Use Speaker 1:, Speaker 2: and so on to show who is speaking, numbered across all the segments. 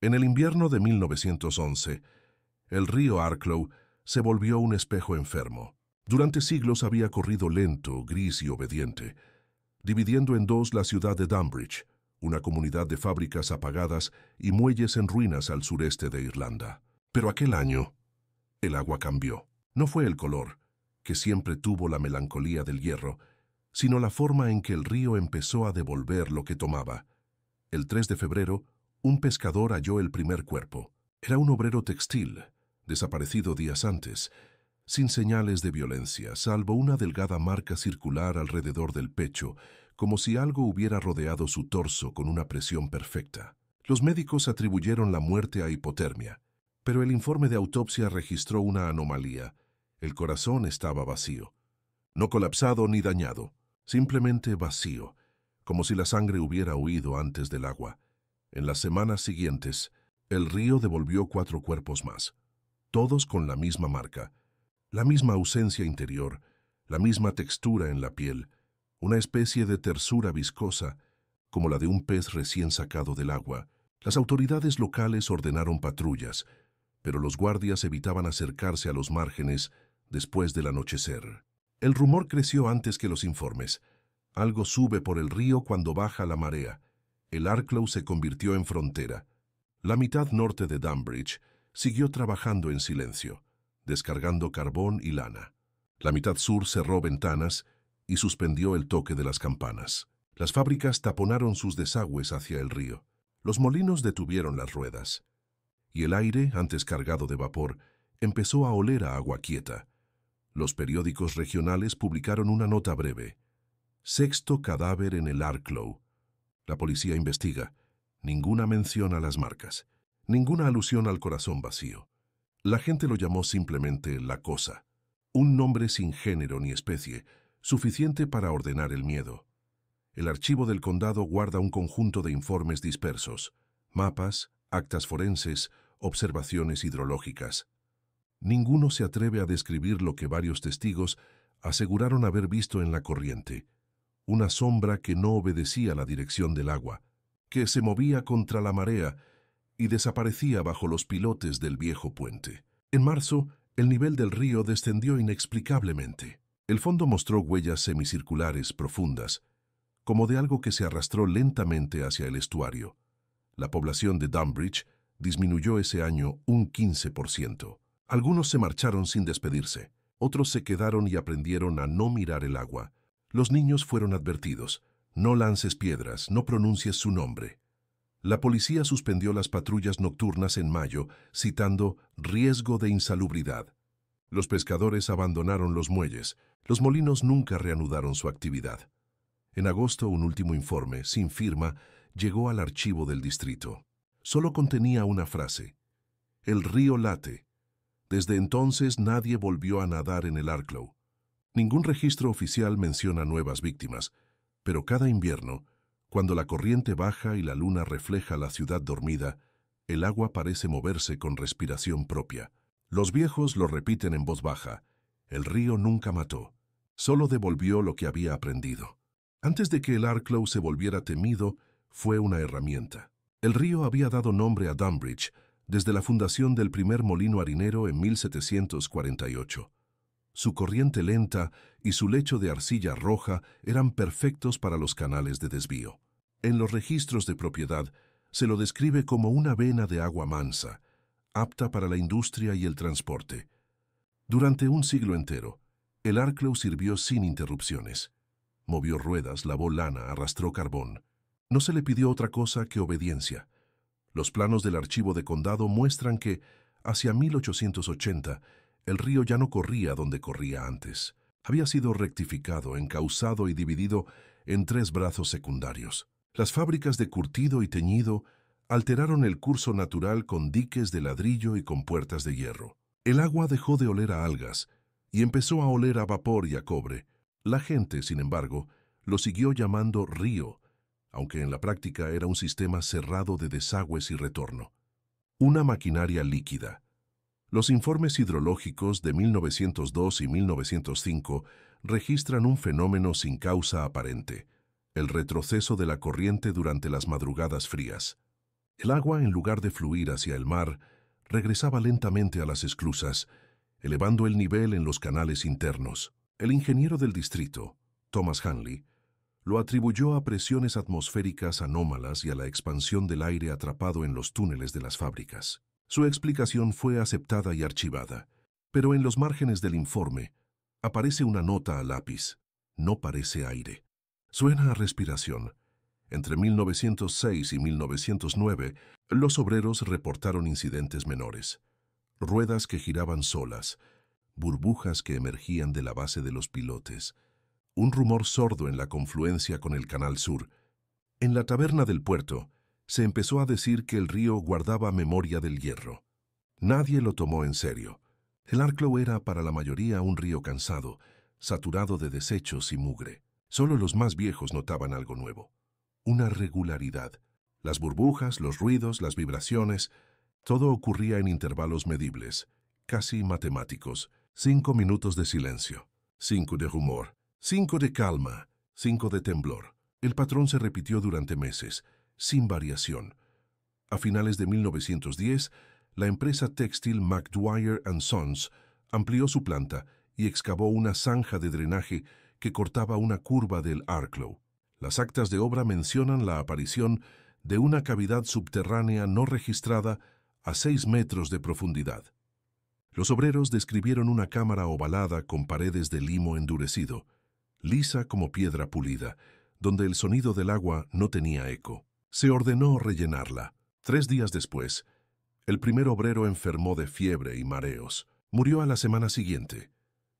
Speaker 1: En el invierno de 1911, el río Arklow se volvió un espejo enfermo. Durante siglos había corrido lento, gris y obediente, dividiendo en dos la ciudad de Dunbridge, una comunidad de fábricas apagadas y muelles en ruinas al sureste de Irlanda. Pero aquel año, el agua cambió. No fue el color, que siempre tuvo la melancolía del hierro, sino la forma en que el río empezó a devolver lo que tomaba. El 3 de febrero, un pescador halló el primer cuerpo. Era un obrero textil, desaparecido días antes, sin señales de violencia, salvo una delgada marca circular alrededor del pecho, como si algo hubiera rodeado su torso con una presión perfecta. Los médicos atribuyeron la muerte a hipotermia, pero el informe de autopsia registró una anomalía. El corazón estaba vacío. No colapsado ni dañado, simplemente vacío, como si la sangre hubiera huido antes del agua. En las semanas siguientes, el río devolvió 4 cuerpos más, todos con la misma marca, la misma ausencia interior, la misma textura en la piel, una especie de tersura viscosa, como la de un pez recién sacado del agua. Las autoridades locales ordenaron patrullas, pero los guardias evitaban acercarse a los márgenes después del anochecer. El rumor creció antes que los informes. Algo sube por el río cuando baja la marea. El Arklow se convirtió en frontera. La mitad norte de Dunbridge siguió trabajando en silencio, descargando carbón y lana. La mitad sur cerró ventanas y suspendió el toque de las campanas. Las fábricas taponaron sus desagües hacia el río. Los molinos detuvieron las ruedas. Y el aire, antes cargado de vapor, empezó a oler a agua quieta. Los periódicos regionales publicaron una nota breve. 6º cadáver en el Arklow. La policía investiga. Ninguna mención a las marcas. Ninguna alusión al corazón vacío. La gente lo llamó simplemente La Cosa. Un nombre sin género ni especie, suficiente para ordenar el miedo. El archivo del condado guarda un conjunto de informes dispersos. Mapas, actas forenses, observaciones hidrológicas. Ninguno se atreve a describir lo que varios testigos aseguraron haber visto en la corriente. Una sombra que no obedecía la dirección del agua, que se movía contra la marea y desaparecía bajo los pilotes del viejo puente. En marzo, el nivel del río descendió inexplicablemente. El fondo mostró huellas semicirculares profundas, como de algo que se arrastró lentamente hacia el estuario. La población de Dunbridge disminuyó ese año un 15%. Algunos se marcharon sin despedirse, otros se quedaron y aprendieron a no mirar el agua. Los niños fueron advertidos: no lances piedras, no pronuncies su nombre. La policía suspendió las patrullas nocturnas en mayo, citando riesgo de insalubridad. Los pescadores abandonaron los muelles. Los molinos nunca reanudaron su actividad. En agosto, un último informe, sin firma, llegó al archivo del distrito. Solo contenía una frase: el río late. Desde entonces nadie volvió a nadar en el Arklow. Ningún registro oficial menciona nuevas víctimas, pero cada invierno, cuando la corriente baja y la luna refleja la ciudad dormida, el agua parece moverse con respiración propia. Los viejos lo repiten en voz baja: el río nunca mató, solo devolvió lo que había aprendido. Antes de que el Arklow se volviera temido, fue una herramienta. El río había dado nombre a Dunbridge desde la fundación del primer molino harinero en 1748. Su corriente lenta y su lecho de arcilla roja eran perfectos para los canales de desvío. En los registros de propiedad se lo describe como una vena de agua mansa, apta para la industria y el transporte. Durante un siglo entero, el Arklow sirvió sin interrupciones. Movió ruedas, lavó lana, arrastró carbón. No se le pidió otra cosa que obediencia. Los planos del archivo de condado muestran que, hacia 1880, el río ya no corría donde corría antes. Había sido rectificado, encauzado y dividido en 3 brazos secundarios. Las fábricas de curtido y teñido alteraron el curso natural con diques de ladrillo y con puertas de hierro. El agua dejó de oler a algas y empezó a oler a vapor y a cobre. La gente, sin embargo, lo siguió llamando río, aunque en la práctica era un sistema cerrado de desagües y retorno. Una maquinaria líquida. Los informes hidrológicos de 1902 y 1905 registran un fenómeno sin causa aparente: el retroceso de la corriente durante las madrugadas frías. El agua, en lugar de fluir hacia el mar, regresaba lentamente a las esclusas, elevando el nivel en los canales internos. El ingeniero del distrito, Thomas Hanley, lo atribuyó a presiones atmosféricas anómalas y a la expansión del aire atrapado en los túneles de las fábricas. Su explicación fue aceptada y archivada, pero en los márgenes del informe aparece una nota a lápiz: no parece aire. Suena a respiración. Entre 1906 y 1909, los obreros reportaron incidentes menores: ruedas que giraban solas, burbujas que emergían de la base de los pilotes, un rumor sordo en la confluencia con el Canal Sur. En la taberna del puerto, se empezó a decir que el río guardaba memoria del hierro. Nadie lo tomó en serio. El Arklow era para la mayoría un río cansado, saturado de desechos y mugre. Solo los más viejos notaban algo nuevo: una regularidad. Las burbujas, los ruidos, las vibraciones, todo ocurría en intervalos medibles, casi matemáticos. 5 minutos de silencio, 5 de rumor, 5 de calma, 5 de temblor. El patrón se repitió durante meses, sin variación. A finales de 1910, la empresa textil McDwyer & Sons amplió su planta y excavó una zanja de drenaje que cortaba una curva del Arklow. Las actas de obra mencionan la aparición de una cavidad subterránea no registrada a 6 metros de profundidad. Los obreros describieron una cámara ovalada con paredes de limo endurecido, lisa como piedra pulida, donde el sonido del agua no tenía eco. Se ordenó rellenarla. 3 días después, el primer obrero enfermó de fiebre y mareos. Murió a la semana siguiente,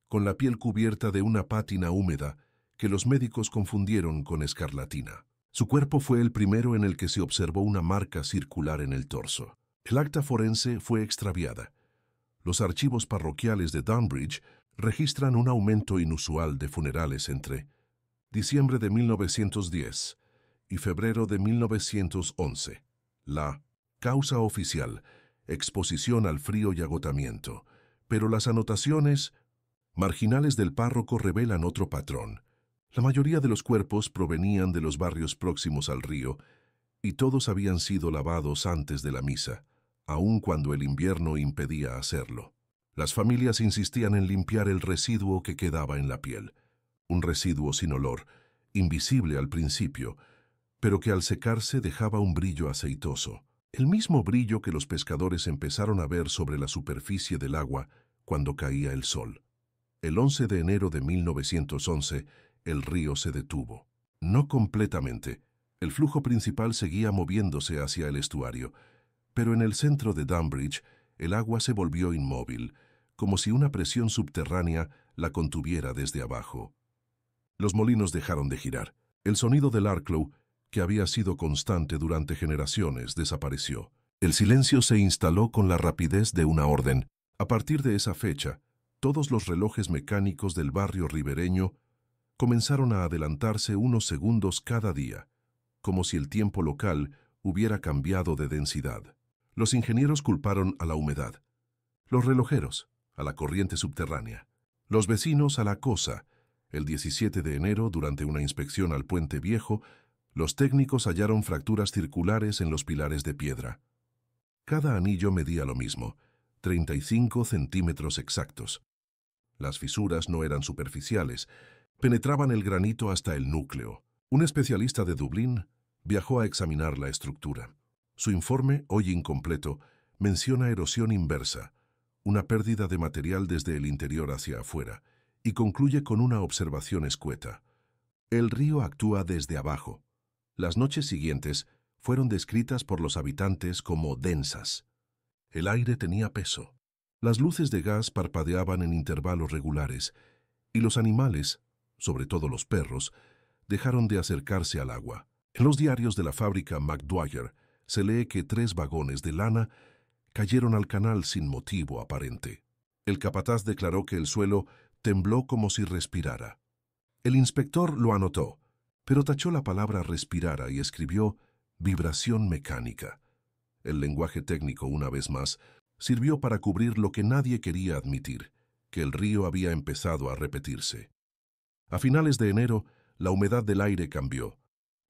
Speaker 1: con la piel cubierta de una pátina húmeda que los médicos confundieron con escarlatina. Su cuerpo fue el primero en el que se observó una marca circular en el torso. El acta forense fue extraviada. Los archivos parroquiales de Dunbridge registran un aumento inusual de funerales entre diciembre de 1910 y febrero de 1911. La causa oficial: exposición al frío y agotamiento. Pero las anotaciones marginales del párroco revelan otro patrón. La mayoría de los cuerpos provenían de los barrios próximos al río y todos habían sido lavados antes de la misa, aun cuando el invierno impedía hacerlo. Las familias insistían en limpiar el residuo que quedaba en la piel, un residuo sin olor, invisible al principio, pero que al secarse dejaba un brillo aceitoso, el mismo brillo que los pescadores empezaron a ver sobre la superficie del agua cuando caía el sol. El 11 de enero de 1911, el río se detuvo. No completamente. El flujo principal seguía moviéndose hacia el estuario, pero en el centro de Dunbridge el agua se volvió inmóvil, como si una presión subterránea la contuviera desde abajo. Los molinos dejaron de girar. El sonido del Arklow, que había sido constante durante generaciones, desapareció. El silencio se instaló con la rapidez de una orden. A partir de esa fecha, todos los relojes mecánicos del barrio ribereño comenzaron a adelantarse unos segundos cada día, como si el tiempo local hubiera cambiado de densidad. Los ingenieros culparon a la humedad, los relojeros a la corriente subterránea, los vecinos a la cosa. El 17 de enero, durante una inspección al puente viejo, los técnicos hallaron fracturas circulares en los pilares de piedra. Cada anillo medía lo mismo, 35 centímetros exactos. Las fisuras no eran superficiales, penetraban el granito hasta el núcleo. Un especialista de Dublín viajó a examinar la estructura. Su informe, hoy incompleto, menciona erosión inversa, una pérdida de material desde el interior hacia afuera, y concluye con una observación escueta: el río actúa desde abajo. Las noches siguientes fueron descritas por los habitantes como densas. El aire tenía peso. Las luces de gas parpadeaban en intervalos regulares, y los animales, sobre todo los perros, dejaron de acercarse al agua. En los diarios de la fábrica McDwyer se lee que 3 vagones de lana cayeron al canal sin motivo aparente. El capataz declaró que el suelo tembló como si respirara. El inspector lo anotó, pero tachó la palabra respirara y escribió vibración mecánica. El lenguaje técnico, una vez más, sirvió para cubrir lo que nadie quería admitir, que el río había empezado a repetirse. A finales de enero, la humedad del aire cambió.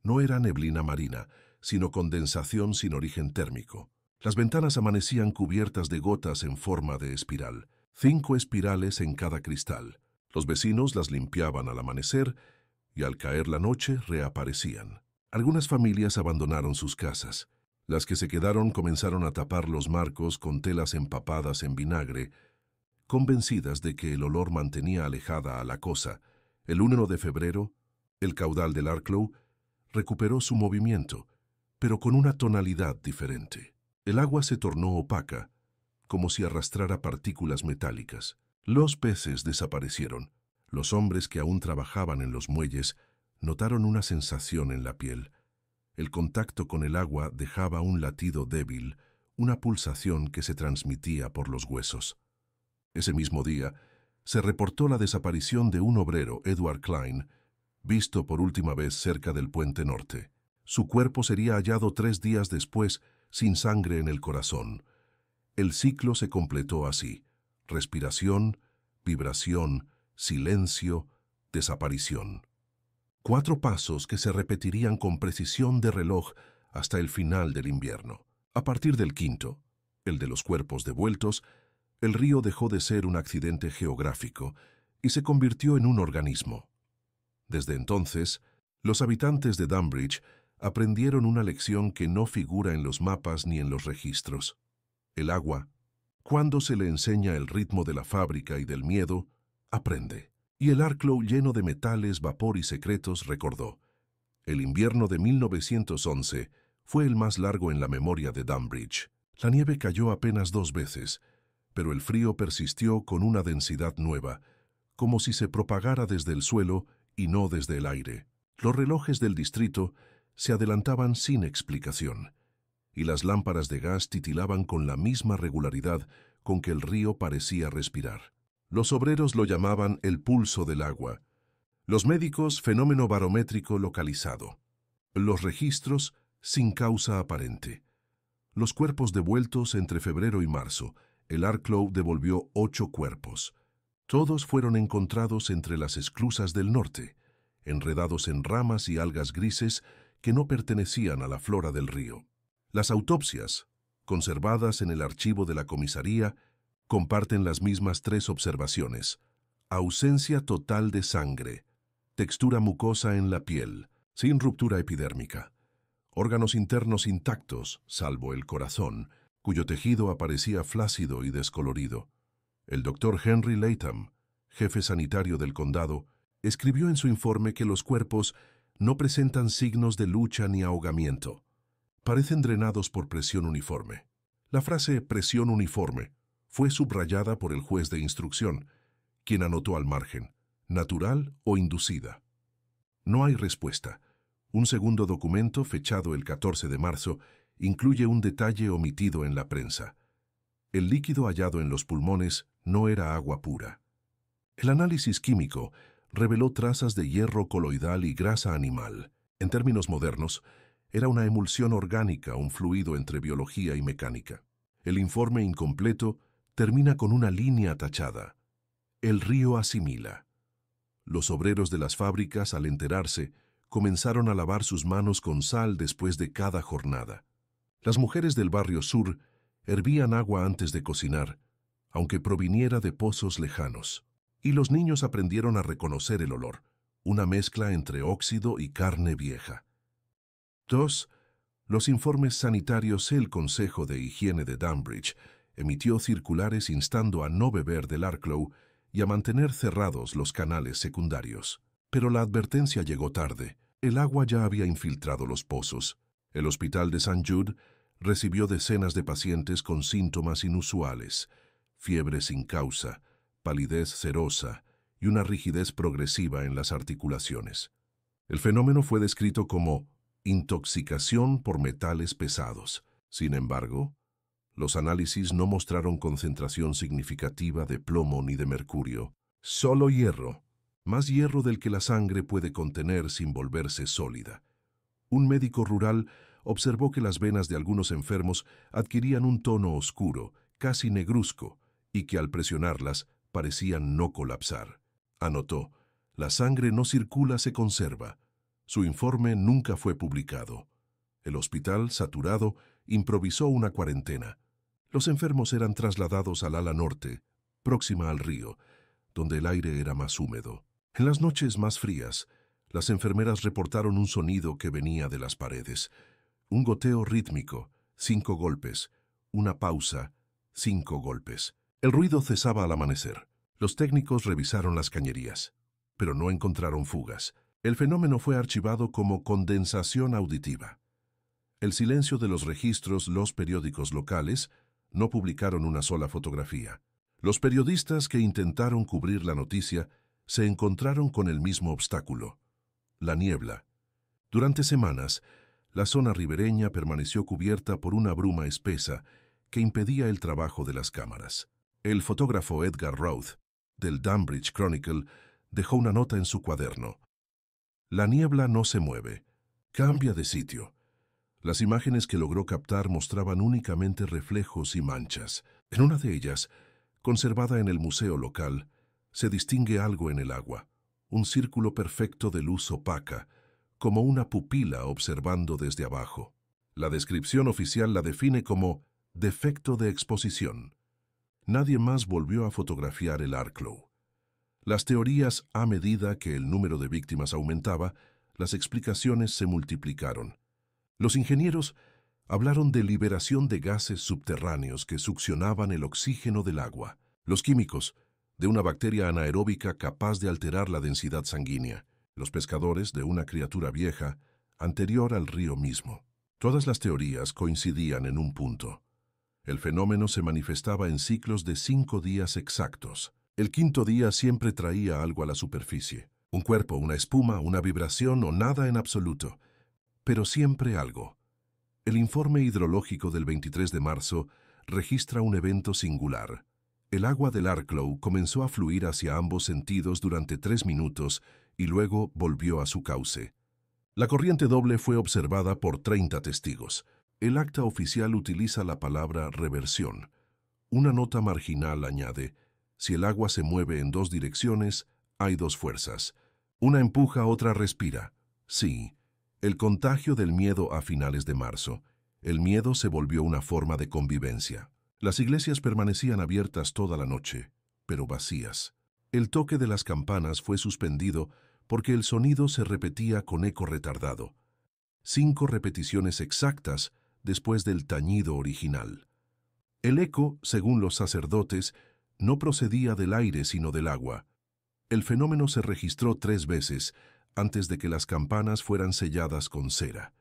Speaker 1: No era neblina marina, sino condensación sin origen térmico. Las ventanas amanecían cubiertas de gotas en forma de espiral, 5 espirales en cada cristal. Los vecinos las limpiaban al amanecer y al caer la noche reaparecían. Algunas familias abandonaron sus casas. Las que se quedaron comenzaron a tapar los marcos con telas empapadas en vinagre, convencidas de que el olor mantenía alejada a la cosa. El 1 de febrero, el caudal del Arklow recuperó su movimiento, pero con una tonalidad diferente. El agua se tornó opaca, como si arrastrara partículas metálicas. Los peces desaparecieron. Los hombres que aún trabajaban en los muelles notaron una sensación en la piel. El contacto con el agua dejaba un latido débil, una pulsación que se transmitía por los huesos. Ese mismo día, se reportó la desaparición de un obrero, Edward Klein, visto por última vez cerca del Puente Norte. Su cuerpo sería hallado 3 días después, sin sangre en el corazón. El ciclo se completó así: respiración, vibración, silencio, desaparición. 4 pasos que se repetirían con precisión de reloj hasta el final del invierno. A partir del 5º, el de los cuerpos devueltos, el río dejó de ser un accidente geográfico y se convirtió en un organismo. Desde entonces, los habitantes de Dunbridge aprendieron una lección que no figura en los mapas ni en los registros. El agua, cuando se le enseña el ritmo de la fábrica y del miedo, aprende. Y el Arklow, lleno de metales, vapor y secretos, recordó: el invierno de 1911 fue el más largo en la memoria de Dunbridge. La nieve cayó apenas 2 veces, pero el frío persistió con una densidad nueva, como si se propagara desde el suelo y no desde el aire. Los relojes del distrito se adelantaban sin explicación, y las lámparas de gas titilaban con la misma regularidad con que el río parecía respirar. Los obreros lo llamaban el pulso del agua, los médicos fenómeno barométrico localizado, los registros sin causa aparente. Los cuerpos devueltos entre febrero y marzo. El Arklow devolvió 8 cuerpos. Todos fueron encontrados entre las esclusas del norte, enredados en ramas y algas grises que no pertenecían a la flora del río. Las autopsias, conservadas en el archivo de la comisaría, comparten las mismas 3 observaciones: ausencia total de sangre, textura mucosa en la piel, sin ruptura epidérmica, órganos internos intactos, salvo el corazón, cuyo tejido aparecía flácido y descolorido. El doctor Henry Latham, jefe sanitario del condado, escribió en su informe que los cuerpos no presentan signos de lucha ni ahogamiento. Parecen drenados por presión uniforme. La frase presión uniforme fue subrayada por el juez de instrucción, quien anotó al margen: natural o inducida. No hay respuesta. Un segundo documento, fechado el 14 de marzo, incluye un detalle omitido en la prensa. El líquido hallado en los pulmones no era agua pura. El análisis químico reveló trazas de hierro coloidal y grasa animal. En términos modernos, era una emulsión orgánica, un fluido entre biología y mecánica. El informe incompleto termina con una línea tachada: el río asimila. Los obreros de las fábricas, al enterarse, comenzaron a lavar sus manos con sal después de cada jornada. Las mujeres del barrio sur hervían agua antes de cocinar, aunque proviniera de pozos lejanos. Y los niños aprendieron a reconocer el olor, una mezcla entre óxido y carne vieja. 2. Los informes sanitarios. El Consejo de Higiene de Dunbridge emitió circulares instando a no beber del Arklow y a mantener cerrados los canales secundarios. Pero la advertencia llegó tarde. El agua ya había infiltrado los pozos. El hospital de St. Jude recibió decenas de pacientes con síntomas inusuales: fiebre sin causa, palidez cerosa y una rigidez progresiva en las articulaciones. El fenómeno fue descrito como intoxicación por metales pesados. Sin embargo, los análisis no mostraron concentración significativa de plomo ni de mercurio, solo hierro, más hierro del que la sangre puede contener sin volverse sólida. Un médico rural observó que las venas de algunos enfermos adquirían un tono oscuro, casi negruzco, y que al presionarlas parecían no colapsar. Anotó: la sangre no circula, se conserva. Su informe nunca fue publicado. El hospital, saturado, improvisó una cuarentena. Los enfermos eran trasladados al ala norte, próxima al río, donde el aire era más húmedo. En las noches más frías, las enfermeras reportaron un sonido que venía de las paredes. Un goteo rítmico, 5 golpes. Una pausa, 5 golpes. El ruido cesaba al amanecer. Los técnicos revisaron las cañerías, pero no encontraron fugas. El fenómeno fue archivado como condensación auditiva. El silencio de los registros, los periódicos locales, no publicaron una sola fotografía. Los periodistas que intentaron cubrir la noticia se encontraron con el mismo obstáculo: la niebla. Durante semanas, la zona ribereña permaneció cubierta por una bruma espesa que impedía el trabajo de las cámaras. El fotógrafo Edgar Routh, del Dunbridge Chronicle, dejó una nota en su cuaderno: la niebla no se mueve, cambia de sitio. Las imágenes que logró captar mostraban únicamente reflejos y manchas. En una de ellas, conservada en el museo local, se distingue algo en el agua, un círculo perfecto de luz opaca, como una pupila observando desde abajo. La descripción oficial la define como defecto de exposición. Nadie más volvió a fotografiar el Arklow. Las teorías, a medida que el número de víctimas aumentaba, las explicaciones se multiplicaron. Los ingenieros hablaron de liberación de gases subterráneos que succionaban el oxígeno del agua. Los químicos, de una bacteria anaeróbica capaz de alterar la densidad sanguínea. Los pescadores, de una criatura vieja, anterior al río mismo. Todas las teorías coincidían en un punto. El fenómeno se manifestaba en ciclos de 5 días exactos. El quinto día siempre traía algo a la superficie. Un cuerpo, una espuma, una vibración o nada en absoluto. Pero siempre algo. El informe hidrológico del 23 de marzo registra un evento singular. El agua del Arklow comenzó a fluir hacia ambos sentidos durante 3 minutos y luego volvió a su cauce. La corriente doble fue observada por 30 testigos. El acta oficial utiliza la palabra reversión. Una nota marginal añade: si el agua se mueve en 2 direcciones, hay 2 fuerzas. Una empuja, otra respira. Sí, el contagio del miedo a finales de marzo. El miedo se volvió una forma de convivencia. Las iglesias permanecían abiertas toda la noche, pero vacías. El toque de las campanas fue suspendido porque el sonido se repetía con eco retardado. 5 repeticiones exactas después del tañido original. El eco, según los sacerdotes, no procedía del aire sino del agua. El fenómeno se registró 3 veces antes de que las campanas fueran selladas con cera.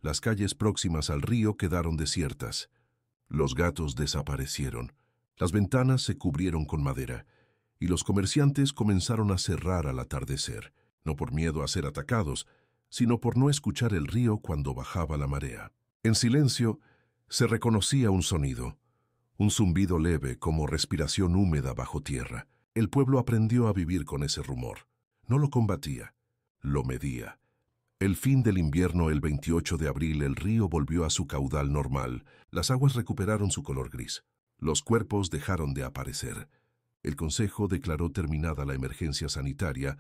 Speaker 1: Las calles próximas al río quedaron desiertas. Los gatos desaparecieron. Las ventanas se cubrieron con madera y los comerciantes comenzaron a cerrar al atardecer, no por miedo a ser atacados, sino por no escuchar el río cuando bajaba la marea. En silencio se reconocía un sonido, un zumbido leve como respiración húmeda bajo tierra. El pueblo aprendió a vivir con ese rumor. No lo combatía, lo medía. El fin del invierno, el 28 de abril, el río volvió a su caudal normal. Las aguas recuperaron su color gris. Los cuerpos dejaron de aparecer. El Consejo declaró terminada la emergencia sanitaria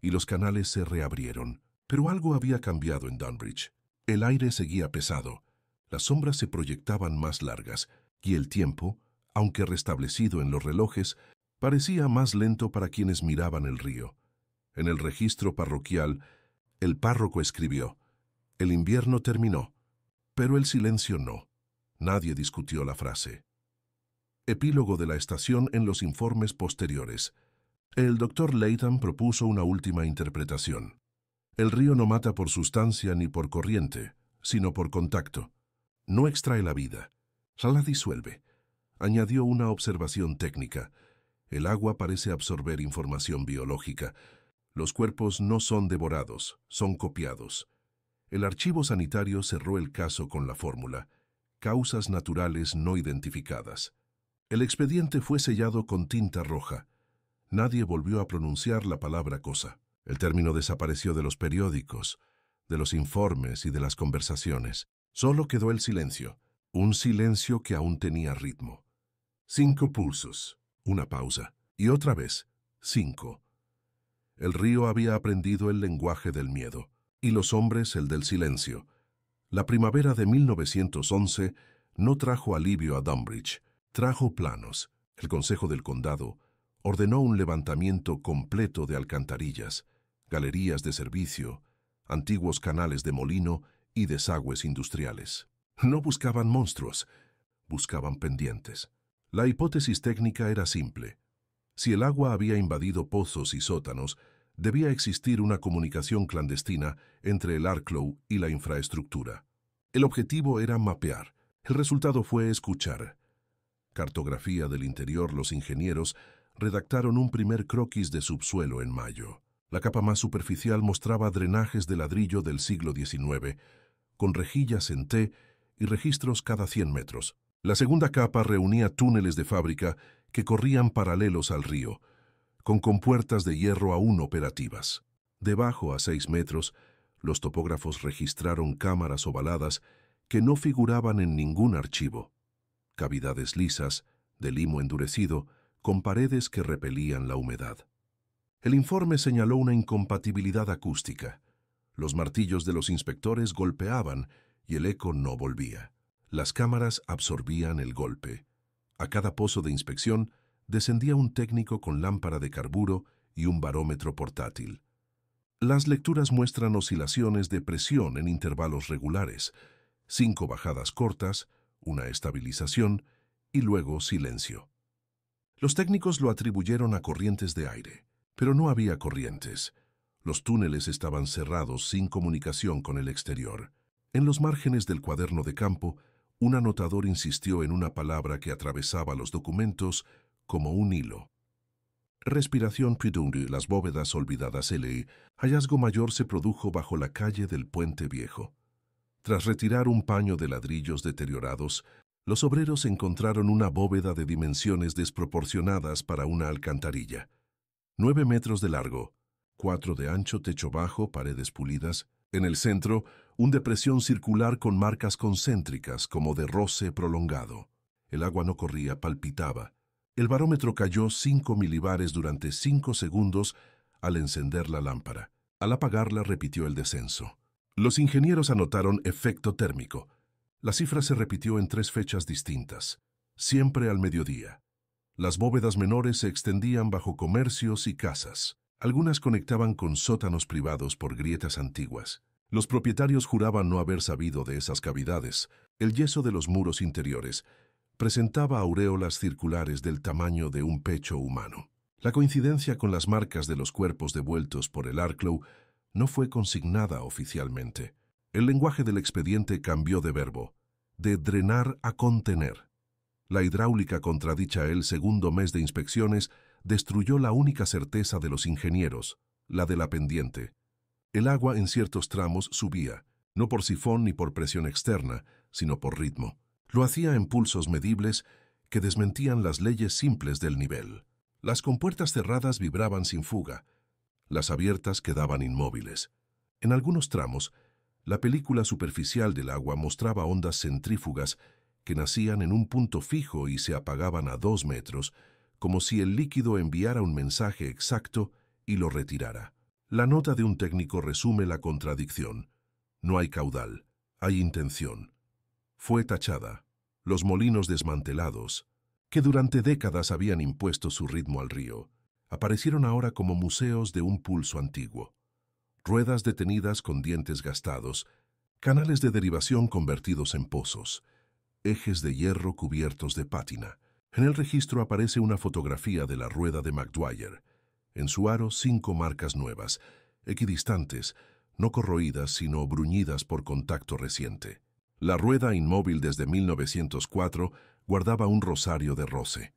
Speaker 1: y los canales se reabrieron. Pero algo había cambiado en Dunbridge. El aire seguía pesado. Las sombras se proyectaban más largas y el tiempo, aunque restablecido en los relojes, parecía más lento para quienes miraban el río. En el registro parroquial, el párroco escribió: el invierno terminó, pero el silencio no. Nadie discutió la frase. Epílogo de la estación en los informes posteriores. El doctor Latham propuso una última interpretación. El río no mata por sustancia ni por corriente, sino por contacto. No extrae la vida, la disuelve. Añadió una observación técnica. El agua parece absorber información biológica. Los cuerpos no son devorados, son copiados. El archivo sanitario cerró el caso con la fórmula: causas naturales no identificadas. El expediente fue sellado con tinta roja. Nadie volvió a pronunciar la palabra cosa. El término desapareció de los periódicos, de los informes y de las conversaciones. Solo quedó el silencio, un silencio que aún tenía ritmo. 5 pulsos, una pausa, y otra vez, 5. El río había aprendido el lenguaje del miedo, y los hombres el del silencio. La primavera de 1911 no trajo alivio a Dunbridge, trajo planos. El Consejo del Condado ordenó un levantamiento completo de alcantarillas, galerías de servicio, antiguos canales de molino y desagües industriales. No buscaban monstruos, buscaban pendientes. La hipótesis técnica era simple. Si el agua había invadido pozos y sótanos, debía existir una comunicación clandestina entre el Arklow y la infraestructura. El objetivo era mapear. El resultado fue escuchar. Cartografía del interior. Los ingenieros redactaron un primer croquis de subsuelo en mayo. La capa más superficial mostraba drenajes de ladrillo del siglo XIX, con rejillas en T y registros cada 100 metros. La segunda capa reunía túneles de fábrica que corrían paralelos al río, con compuertas de hierro aún operativas. Debajo, a 6 metros, los topógrafos registraron cámaras ovaladas que no figuraban en ningún archivo. Cavidades lisas, de limo endurecido, con paredes que repelían la humedad. El informe señaló una incompatibilidad acústica. Los martillos de los inspectores golpeaban y el eco no volvía. Las cámaras absorbían el golpe. A cada pozo de inspección descendía un técnico con lámpara de carburo y un barómetro portátil. Las lecturas muestran oscilaciones de presión en intervalos regulares, 5 bajadas cortas, una estabilización y luego silencio. Los técnicos lo atribuyeron a corrientes de aire, pero no había corrientes. Los túneles estaban cerrados sin comunicación con el exterior. En los márgenes del cuaderno de campo, un anotador insistió en una palabra que atravesaba los documentos como un hilo. Respiración perdida, las bóvedas olvidadas. El hallazgo mayor se produjo bajo la calle del Puente Viejo. Tras retirar un paño de ladrillos deteriorados, los obreros encontraron una bóveda de dimensiones desproporcionadas para una alcantarilla. 9 metros de largo, 4 de ancho, techo bajo, paredes pulidas. En el centro, una depresión circular con marcas concéntricas como de roce prolongado. El agua no corría, palpitaba. El barómetro cayó 5 milibares durante 5 segundos al encender la lámpara. Al apagarla repitió el descenso. Los ingenieros anotaron efecto térmico. La cifra se repitió en 3 fechas distintas, siempre al mediodía. Las bóvedas menores se extendían bajo comercios y casas. Algunas conectaban con sótanos privados por grietas antiguas. Los propietarios juraban no haber sabido de esas cavidades. El yeso de los muros interiores presentaba auréolas circulares del tamaño de un pecho humano. La coincidencia con las marcas de los cuerpos devueltos por el Arklow no fue consignada oficialmente. El lenguaje del expediente cambió de verbo, de drenar a contener. La hidráulica contradicha el segundo mes de inspecciones destruyó la única certeza de los ingenieros, la de la pendiente. El agua en ciertos tramos subía, no por sifón ni por presión externa, sino por ritmo. Lo hacía en pulsos medibles que desmentían las leyes simples del nivel. Las compuertas cerradas vibraban sin fuga. Las abiertas quedaban inmóviles. En algunos tramos, la película superficial del agua mostraba ondas centrífugas que nacían en un punto fijo y se apagaban a 2 metros, como si el líquido enviara un mensaje exacto y lo retirara. La nota de un técnico resume la contradicción. No hay caudal, hay intención. Fue tachada. Los molinos desmantelados, que durante décadas habían impuesto su ritmo al río, aparecieron ahora como museos de un pulso antiguo. Ruedas detenidas con dientes gastados, canales de derivación convertidos en pozos, ejes de hierro cubiertos de pátina. En el registro aparece una fotografía de la rueda de McDwyer. En su aro 5 marcas nuevas, equidistantes, no corroídas sino bruñidas por contacto reciente. La rueda, inmóvil desde 1904, guardaba un rosario de roce.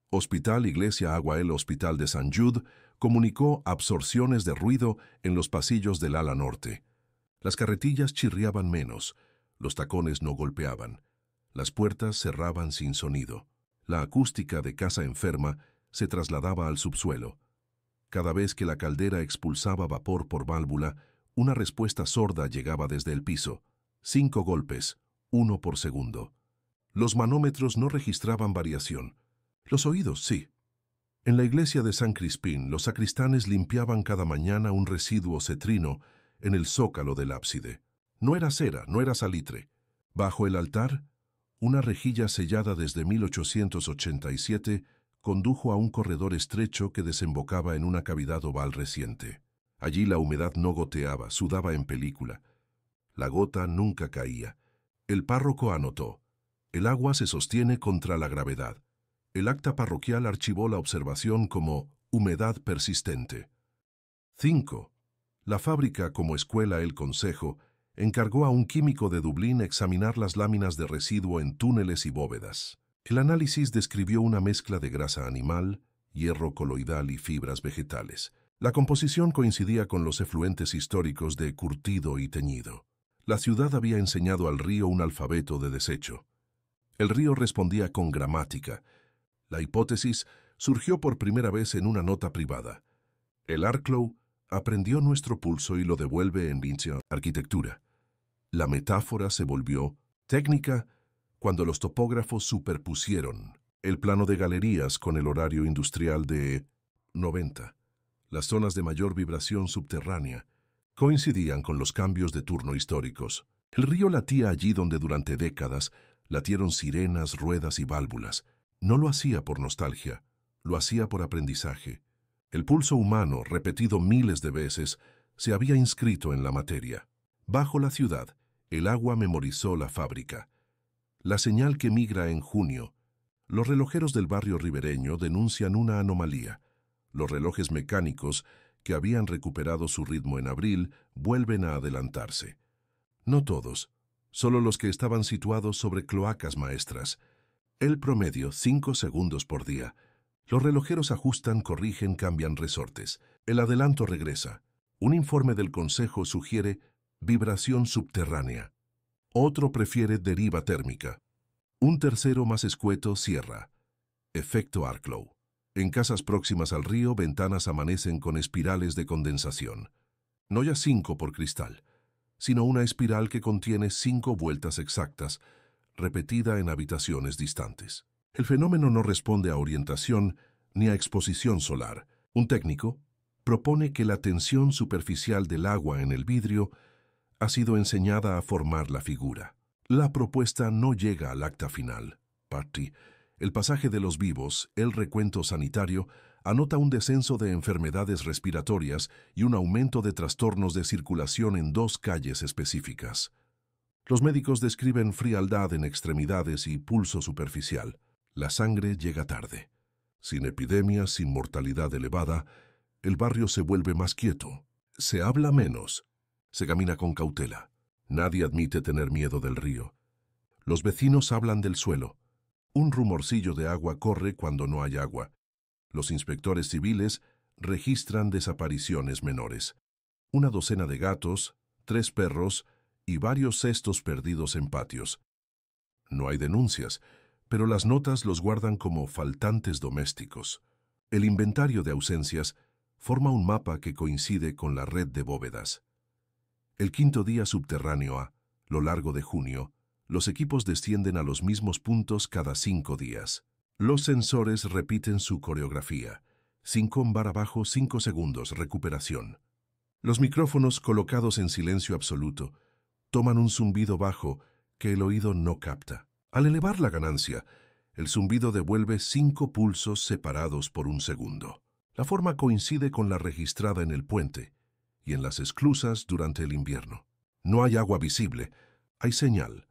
Speaker 1: Hospital Iglesia Agua. El Hospital de St. Jude comunicó absorciones de ruido en los pasillos del ala norte. Las carretillas chirriaban menos, los tacones no golpeaban, las puertas cerraban sin sonido. La acústica de casa enferma se trasladaba al subsuelo. Cada vez que la caldera expulsaba vapor por válvula, una respuesta sorda llegaba desde el piso. 5 golpes, 1 por segundo. Los manómetros no registraban variación. Los oídos, sí. En la iglesia de San Crispín, los sacristanes limpiaban cada mañana un residuo cetrino en el zócalo del ábside. No era cera, no era salitre. Bajo el altar, una rejilla sellada desde 1887 condujo a un corredor estrecho que desembocaba en una cavidad oval reciente. Allí la humedad no goteaba, sudaba en película. La gota nunca caía. El párroco anotó: el agua se sostiene contra la gravedad. El acta parroquial archivó la observación como humedad persistente. 5. La fábrica, como escuela El Consejo, encargó a un químico de Dublín examinar las láminas de residuo en túneles y bóvedas. El análisis describió una mezcla de grasa animal, hierro coloidal y fibras vegetales. La composición coincidía con los efluentes históricos de curtido y teñido. La ciudad había enseñado al río un alfabeto de desecho. El río respondía con gramática. La hipótesis surgió por primera vez en una nota privada. El Arklow aprendió nuestro pulso y lo devuelve en arquitectura. La metáfora se volvió técnica cuando los topógrafos superpusieron el plano de galerías con el horario industrial de 90. Las zonas de mayor vibración subterránea coincidían con los cambios de turno históricos. El río latía allí donde durante décadas latieron sirenas, ruedas y válvulas. No lo hacía por nostalgia, lo hacía por aprendizaje. El pulso humano, repetido miles de veces, se había inscrito en la materia. Bajo la ciudad, el agua memorizó la fábrica. La señal que migra en junio. Los relojeros del barrio ribereño denuncian una anomalía. Los relojes mecánicos, que habían recuperado su ritmo en abril, vuelven a adelantarse. No todos, solo los que estaban situados sobre cloacas maestras. El promedio, 5 segundos por día. Los relojeros ajustan, corrigen, cambian resortes. El adelanto regresa. Un informe del Consejo sugiere vibración subterránea. Otro prefiere deriva térmica. Un tercero más escueto cierra. Efecto Arklow. En casas próximas al río, ventanas amanecen con espirales de condensación. No ya 5 por cristal, sino una espiral que contiene 5 vueltas exactas, repetida en habitaciones distantes. El fenómeno no responde a orientación ni a exposición solar. Un técnico propone que la tensión superficial del agua en el vidrio ha sido enseñada a formar la figura. La propuesta no llega al acta final. Party. El pasaje de los vivos, el recuento sanitario, anota un descenso de enfermedades respiratorias y un aumento de trastornos de circulación en 2 calles específicas. Los médicos describen frialdad en extremidades y pulso superficial. La sangre llega tarde. Sin epidemias, sin mortalidad elevada, el barrio se vuelve más quieto. Se habla menos. Se camina con cautela. Nadie admite tener miedo del río. Los vecinos hablan del suelo. Un rumorcillo de agua corre cuando no hay agua. Los inspectores civiles registran desapariciones menores. Una docena de gatos, 3 perros y varios cestos perdidos en patios. No hay denuncias, pero las notas los guardan como faltantes domésticos. El inventario de ausencias forma un mapa que coincide con la red de bóvedas. El 5.º día subterráneo a lo largo de junio, los equipos descienden a los mismos puntos cada 5 días. Los sensores repiten su coreografía. 5 en bar abajo, 5 segundos, recuperación. Los micrófonos, colocados en silencio absoluto, toman un zumbido bajo que el oído no capta. Al elevar la ganancia, el zumbido devuelve 5 pulsos separados por 1 segundo. La forma coincide con la registrada en el puente y en las esclusas durante el invierno. No hay agua visible, hay señal.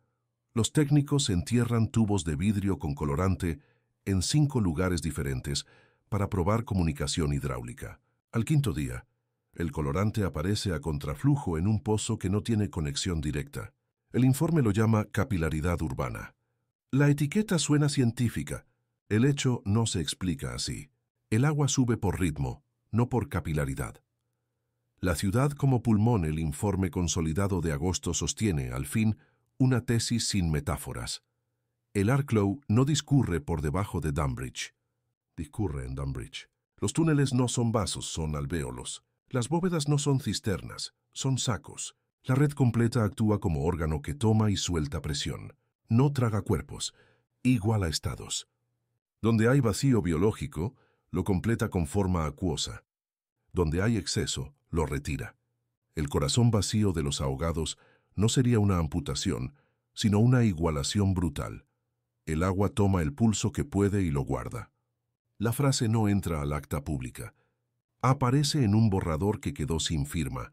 Speaker 1: Los técnicos entierran tubos de vidrio con colorante en 5 lugares diferentes para probar comunicación hidráulica. Al 5.º día, el colorante aparece a contraflujo en un pozo que no tiene conexión directa. El informe lo llama capilaridad urbana. La etiqueta suena científica. El hecho no se explica así. El agua sube por ritmo, no por capilaridad. La ciudad como pulmón, el informe consolidado de agosto sostiene, al fin, una tesis sin metáforas. El Arklow no discurre por debajo de Dunbridge. Discurre en Dunbridge. Los túneles no son vasos, son alvéolos. Las bóvedas no son cisternas, son sacos. La red completa actúa como órgano que toma y suelta presión. No traga cuerpos, iguala estados. Donde hay vacío biológico, lo completa con forma acuosa. Donde hay exceso, lo retira. El corazón vacío de los ahogados No sería una amputación, sino una igualación brutal. El agua toma el pulso que puede y lo guarda. La frase no entra al acta pública. Aparece en un borrador que quedó sin firma.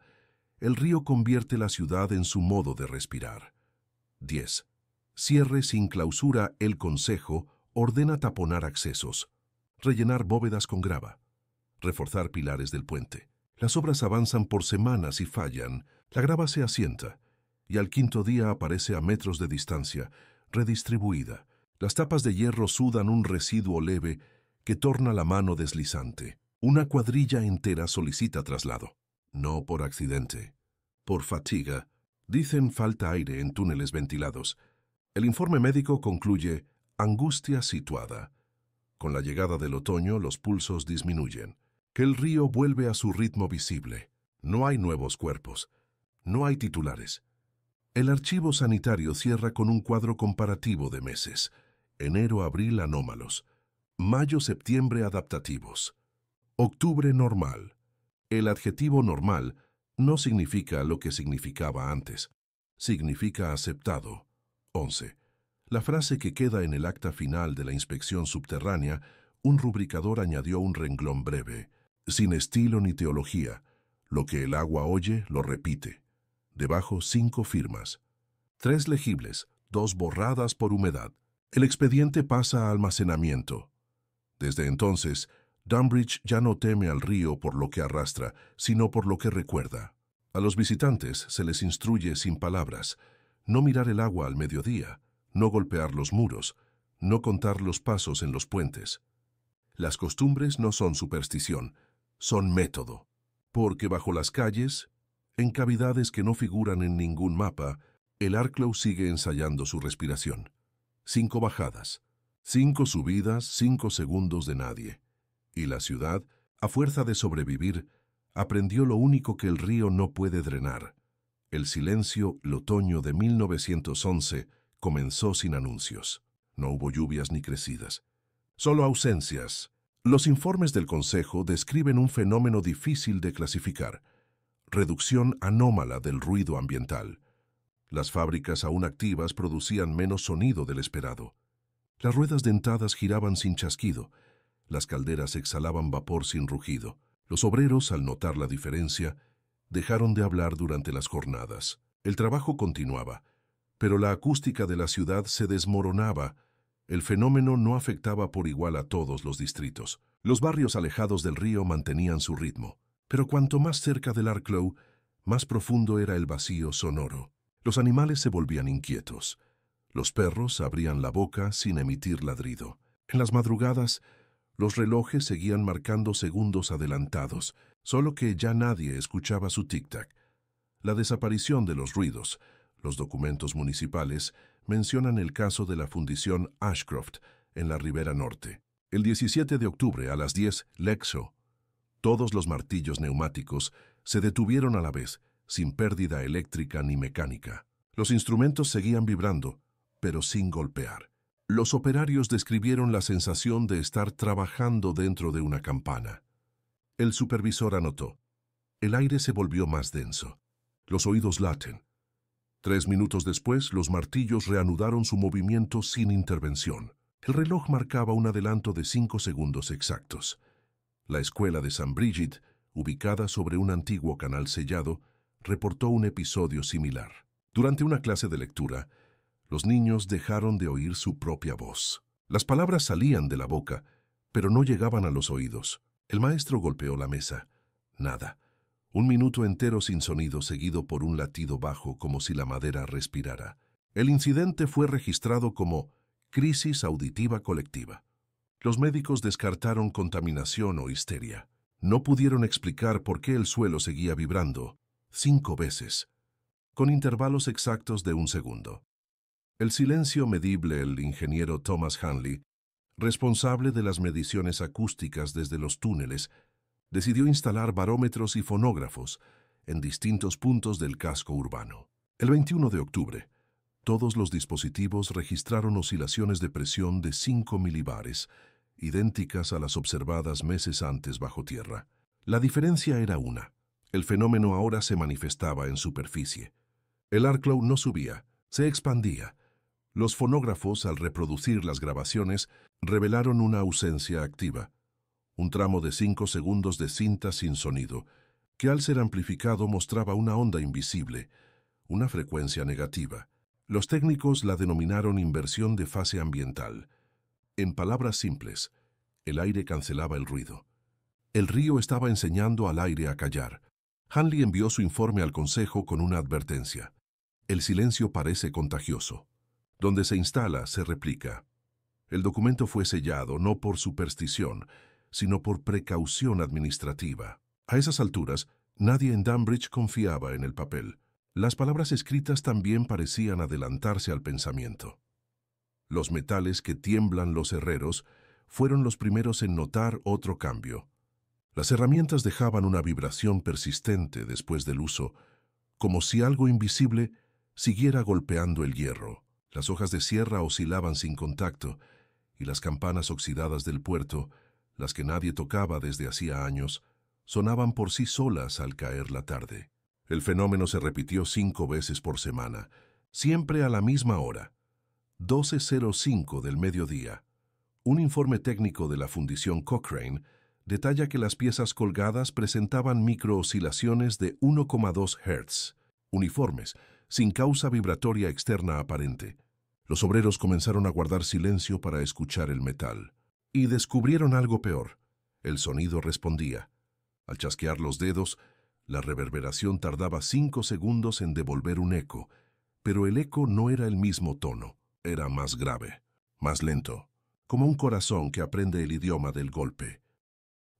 Speaker 1: El río convierte la ciudad en su modo de respirar. 10. Cierre sin clausura. El Consejo ordena taponar accesos, rellenar bóvedas con grava, reforzar pilares del puente. Las obras avanzan por semanas y fallan. La grava se asienta y al quinto día aparece a metros de distancia, redistribuida. Las tapas de hierro sudan un residuo leve que torna la mano deslizante. Una cuadrilla entera solicita traslado. No por accidente, por fatiga. Dicen falta aire en túneles ventilados. El informe médico concluye angustia situada. Con la llegada del otoño, los pulsos disminuyen. Que el río vuelve a su ritmo visible. No hay nuevos cuerpos. No hay titulares. El archivo sanitario cierra con un cuadro comparativo de meses. Enero-abril anómalos. Mayo-septiembre adaptativos. Octubre normal. El adjetivo normal no significa lo que significaba antes. Significa aceptado. 11. La frase que queda en el acta final de la inspección subterránea, un rubricador añadió un renglón breve. Sin estilo ni teología. Lo que el agua oye, lo repite. Debajo 5 firmas. 3 legibles, 2 borradas por humedad. El expediente pasa a almacenamiento. Desde entonces, Dunbridge ya no teme al río por lo que arrastra, sino por lo que recuerda. A los visitantes se les instruye sin palabras: no mirar el agua al mediodía, no golpear los muros, no contar los pasos en los puentes. Las costumbres no son superstición, son método. Porque bajo las calles, en cavidades que no figuran en ningún mapa, el Arklow sigue ensayando su respiración. 5 bajadas, 5 subidas, 5 segundos de nadie. Y la ciudad, a fuerza de sobrevivir, aprendió lo único que el río no puede drenar. El silencio, el otoño de 1911, comenzó sin anuncios. No hubo lluvias ni crecidas. Solo ausencias. Los informes del Consejo describen un fenómeno difícil de clasificar: reducción anómala del ruido ambiental. Las fábricas aún activas producían menos sonido del esperado. Las ruedas dentadas giraban sin chasquido. Las calderas exhalaban vapor sin rugido. Los obreros, al notar la diferencia, dejaron de hablar durante las jornadas. El trabajo continuaba, pero la acústica de la ciudad se desmoronaba. El fenómeno no afectaba por igual a todos los distritos. Los barrios alejados del río mantenían su ritmo, pero cuanto más cerca del Arklow, más profundo era el vacío sonoro. Los animales se volvían inquietos. Los perros abrían la boca sin emitir ladrido. En las madrugadas, los relojes seguían marcando segundos adelantados, solo que ya nadie escuchaba su tic-tac. La desaparición de los ruidos. Los documentos municipales mencionan el caso de la fundición Ashcroft en la ribera norte. El 17 de octubre a las 10, Lexo. Todos los martillos neumáticos se detuvieron a la vez, sin pérdida eléctrica ni mecánica. Los instrumentos seguían vibrando, pero sin golpear. Los operarios describieron la sensación de estar trabajando dentro de una campana. El supervisor anotó: el aire se volvió más denso. Los oídos laten. 3 minutos después, los martillos reanudaron su movimiento sin intervención. El reloj marcaba un adelanto de 5 segundos exactos. La escuela de St. Bridget, ubicada sobre un antiguo canal sellado, reportó un episodio similar. Durante una clase de lectura, los niños dejaron de oír su propia voz. Las palabras salían de la boca, pero no llegaban a los oídos. El maestro golpeó la mesa. Nada. 1 minuto entero sin sonido, seguido por un latido bajo como si la madera respirara. El incidente fue registrado como crisis auditiva colectiva. Los médicos descartaron contaminación o histeria. No pudieron explicar por qué el suelo seguía vibrando 5 veces, con intervalos exactos de 1 segundo. El silencio medible. El ingeniero Thomas Hanley, responsable de las mediciones acústicas desde los túneles, decidió instalar barómetros y fonógrafos en distintos puntos del casco urbano. El 21 de octubre, todos los dispositivos registraron oscilaciones de presión de 5 milibares, idénticas a las observadas meses antes bajo tierra. La diferencia era una: el fenómeno ahora se manifestaba en superficie. El Arklow no subía, se expandía. Los fonógrafos, al reproducir las grabaciones, revelaron una ausencia activa, un tramo de 5 segundos de cinta sin sonido, que al ser amplificado mostraba una onda invisible, una frecuencia negativa. Los técnicos la denominaron inversión de fase ambiental. En palabras simples, el aire cancelaba el ruido. El río estaba enseñando al aire a callar. Hanley envió su informe al consejo con una advertencia. El silencio parece contagioso. Donde se instala, se replica. El documento fue sellado no por superstición, sino por precaución administrativa. A esas alturas, nadie en Dunbridge confiaba en el papel. Las palabras escritas también parecían adelantarse al pensamiento. Los metales que tiemblan los herreros fueron los primeros en notar otro cambio. Las herramientas dejaban una vibración persistente después del uso, como si algo invisible siguiera golpeando el hierro. Las hojas de sierra oscilaban sin contacto, y las campanas oxidadas del puerto, las que nadie tocaba desde hacía años, sonaban por sí solas al caer la tarde. El fenómeno se repitió 5 veces por semana, siempre a la misma hora, 12:05 del mediodía. Un informe técnico de la Fundición Cochrane detalla que las piezas colgadas presentaban microoscilaciones de 1,2 Hz, uniformes, sin causa vibratoria externa aparente. Los obreros comenzaron a guardar silencio para escuchar el metal. Y descubrieron algo peor. El sonido respondía. Al chasquear los dedos, la reverberación tardaba 5 segundos en devolver un eco, pero el eco no era el mismo tono, era más grave, más lento, como un corazón que aprende el idioma del golpe.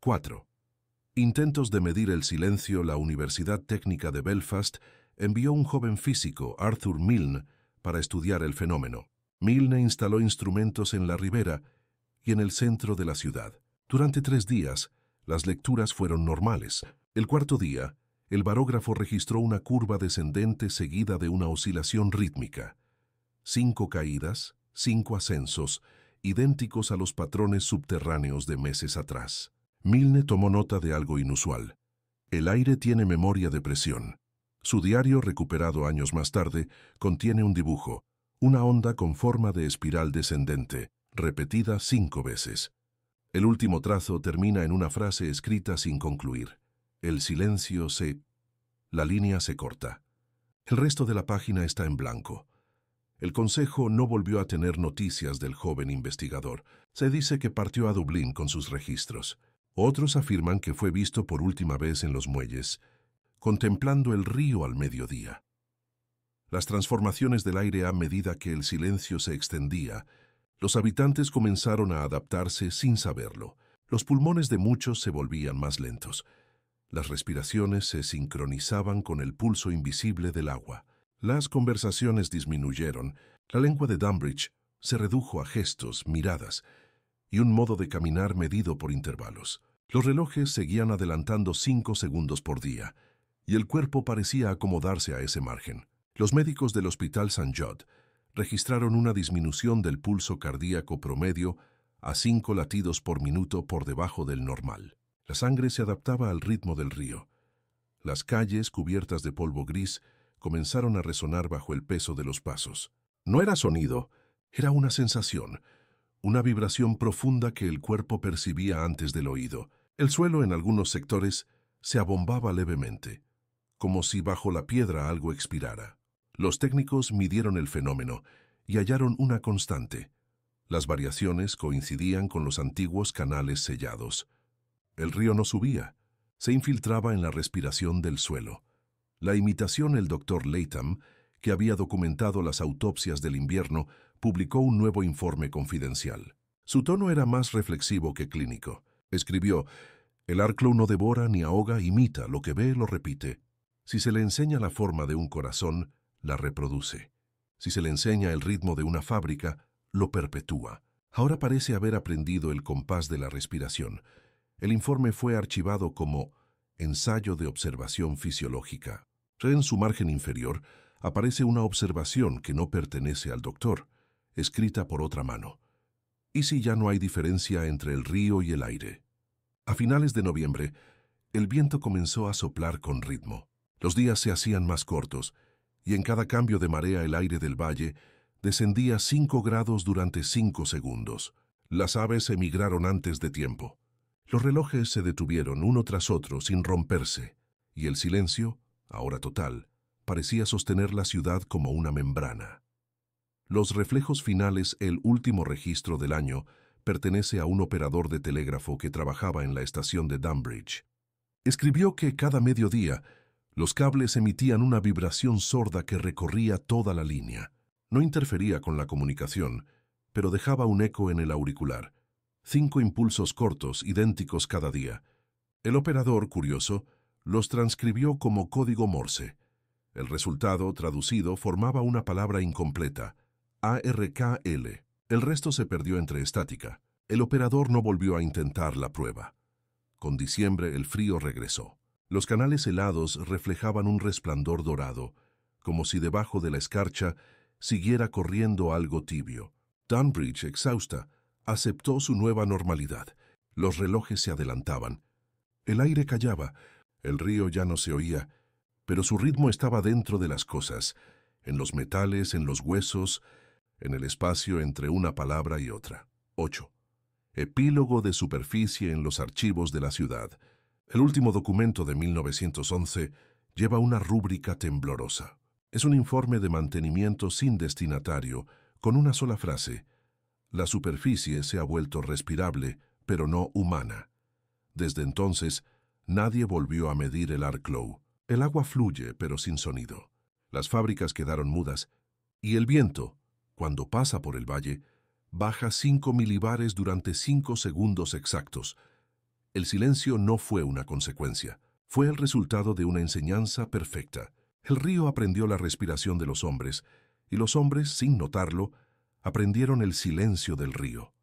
Speaker 1: 4. Intentos de medir el silencio. La Universidad Técnica de Belfast envió un joven físico, Arthur Milne, para estudiar el fenómeno. Milne instaló instrumentos en la ribera y en el centro de la ciudad. Durante 3 días, las lecturas fueron normales. El cuarto día, el barógrafo registró una curva descendente seguida de una oscilación rítmica. 5 caídas, 5 ascensos, idénticos a los patrones subterráneos de meses atrás. Milne tomó nota de algo inusual. El aire tiene memoria de presión. Su diario, recuperado años más tarde, contiene un dibujo, una onda con forma de espiral descendente, repetida 5 veces. El último trazo termina en una frase escrita sin concluir. El silencio se... La línea se corta. El resto de la página está en blanco. El consejo no volvió a tener noticias del joven investigador. Se dice que partió a Dublín con sus registros. Otros afirman que fue visto por última vez en los muelles, contemplando el río al mediodía. Las transformaciones del aire a medida que el silencio se extendía, los habitantes comenzaron a adaptarse sin saberlo. Los pulmones de muchos se volvían más lentos. Las respiraciones se sincronizaban con el pulso invisible del agua. Las conversaciones disminuyeron. La lengua de Dunbridge se redujo a gestos, miradas y un modo de caminar medido por intervalos. Los relojes seguían adelantando 5 segundos por día, y el cuerpo parecía acomodarse a ese margen. Los médicos del Hospital St. Jude registraron una disminución del pulso cardíaco promedio a 5 latidos por minuto por debajo del normal. La sangre se adaptaba al ritmo del río. Las calles, cubiertas de polvo gris, comenzaron a resonar bajo el peso de los pasos. No era sonido, era una sensación, una vibración profunda que el cuerpo percibía antes del oído. El suelo en algunos sectores se abombaba levemente, como si bajo la piedra algo expirara. Los técnicos midieron el fenómeno y hallaron una constante. Las variaciones coincidían con los antiguos canales sellados. El río no subía, se infiltraba en la respiración del suelo. La imitación, el doctor Latham, que había documentado las autopsias del invierno, publicó un nuevo informe confidencial. Su tono era más reflexivo que clínico. Escribió: el Arklow no devora ni ahoga, imita, lo que ve lo repite. Si se le enseña la forma de un corazón, la reproduce. Si se le enseña el ritmo de una fábrica, lo perpetúa. Ahora parece haber aprendido el compás de la respiración. El informe fue archivado como ensayo de observación fisiológica. En su margen inferior aparece una observación que no pertenece al doctor, escrita por otra mano. ¿Y si ya no hay diferencia entre el río y el aire? A finales de noviembre, el viento comenzó a soplar con ritmo. Los días se hacían más cortos y en cada cambio de marea el aire del valle descendía 5 grados durante 5 segundos. Las aves emigraron antes de tiempo. Los relojes se detuvieron uno tras otro sin romperse, y el silencio, ahora total, parecía sostener la ciudad como una membrana. Los reflejos finales, el último registro del año, pertenece a un operador de telégrafo que trabajaba en la estación de Dunbridge. Escribió que cada mediodía los cables emitían una vibración sorda que recorría toda la línea. No interfería con la comunicación, pero dejaba un eco en el auricular. 5 impulsos cortos, idénticos cada día. El operador, curioso, los transcribió como código Morse. El resultado, traducido, formaba una palabra incompleta, ARKL. El resto se perdió entre estática. El operador no volvió a intentar la prueba. Con diciembre el frío regresó. Los canales helados reflejaban un resplandor dorado, como si debajo de la escarcha siguiera corriendo algo tibio. Dunbridge, exhausta, aceptó su nueva normalidad. Los relojes se adelantaban. El aire callaba, el río ya no se oía, pero su ritmo estaba dentro de las cosas, en los metales, en los huesos, en el espacio entre una palabra y otra. 8. Epílogo de superficie en los archivos de la ciudad. El último documento de 1911 lleva una rúbrica temblorosa. Es un informe de mantenimiento sin destinatario, con una sola frase. La superficie se ha vuelto respirable, pero no humana. Desde entonces, nadie volvió a medir el Arklow. El agua fluye, pero sin sonido. Las fábricas quedaron mudas, y el viento, cuando pasa por el valle, baja 5 milibares durante 5 segundos exactos. El silencio no fue una consecuencia, fue el resultado de una enseñanza perfecta. El río aprendió la respiración de los hombres, y los hombres, sin notarlo, aprendieron el silencio del río.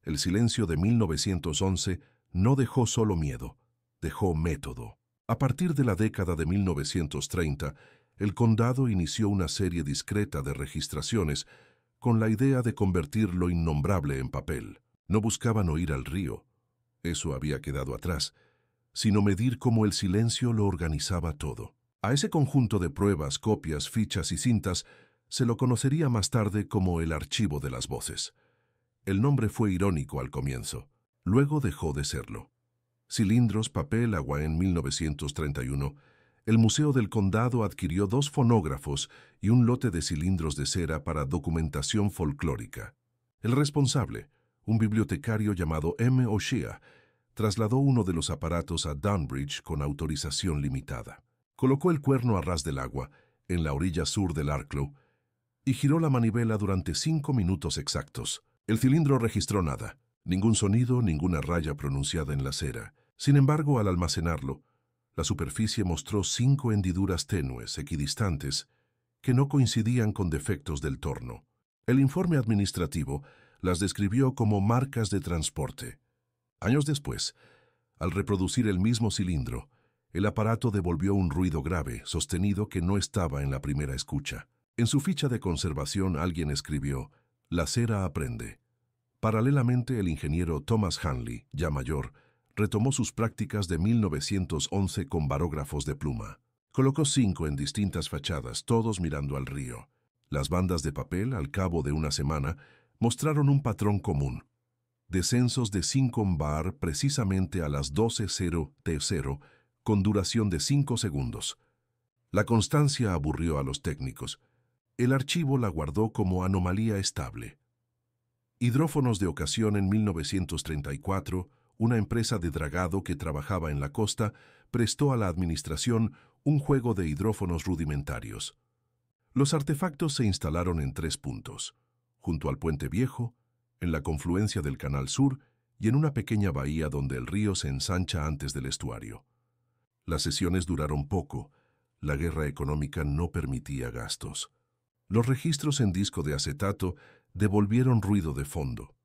Speaker 1: El silencio de 1911 no dejó solo miedo, dejó método. A partir de la década de 1930, el condado inició una serie discreta de registraciones con la idea de convertir lo innombrable en papel. No buscaban oír al río, eso había quedado atrás, sino medir cómo el silencio lo organizaba todo. A ese conjunto de pruebas, copias, fichas y cintas se lo conocería más tarde como el archivo de las voces. El nombre fue irónico al comienzo, luego dejó de serlo. Cilindros, papel, agua. En 1931, el Museo del Condado adquirió 2 fonógrafos y un lote de cilindros de cera para documentación folclórica. El responsable, un bibliotecario llamado M. O'Shea, trasladó uno de los aparatos a Dunbridge con autorización limitada. Colocó el cuerno a ras del agua, en la orilla sur del Arklow, y giró la manivela durante 5 minutos exactos. El cilindro registró nada, ningún sonido, ninguna raya pronunciada en la cera. Sin embargo, al almacenarlo, la superficie mostró 5 hendiduras tenues, equidistantes, que no coincidían con defectos del torno. El informe administrativo las describió como marcas de transporte. Años después, al reproducir el mismo cilindro, el aparato devolvió un ruido grave, sostenido, que no estaba en la primera escucha. En su ficha de conservación alguien escribió: «La cera aprende». Paralelamente, el ingeniero Thomas Hanley, ya mayor, retomó sus prácticas de 1911 con barógrafos de pluma. Colocó 5 en distintas fachadas, todos mirando al río. Las bandas de papel, al cabo de una semana, mostraron un patrón común. Descensos de 5 bar precisamente a las 12:00 T0, con duración de 5 segundos. La constancia aburrió a los técnicos. El archivo la guardó como anomalía estable. Hidrófonos de ocasión. En 1934, una empresa de dragado que trabajaba en la costa prestó a la administración un juego de hidrófonos rudimentarios. Los artefactos se instalaron en 3 puntos: junto al Puente Viejo, en la confluencia del Canal Sur y en una pequeña bahía donde el río se ensancha antes del estuario. Las sesiones duraron poco. La guerra económica no permitía gastos. Los registros en disco de acetato devolvieron ruido de fondo,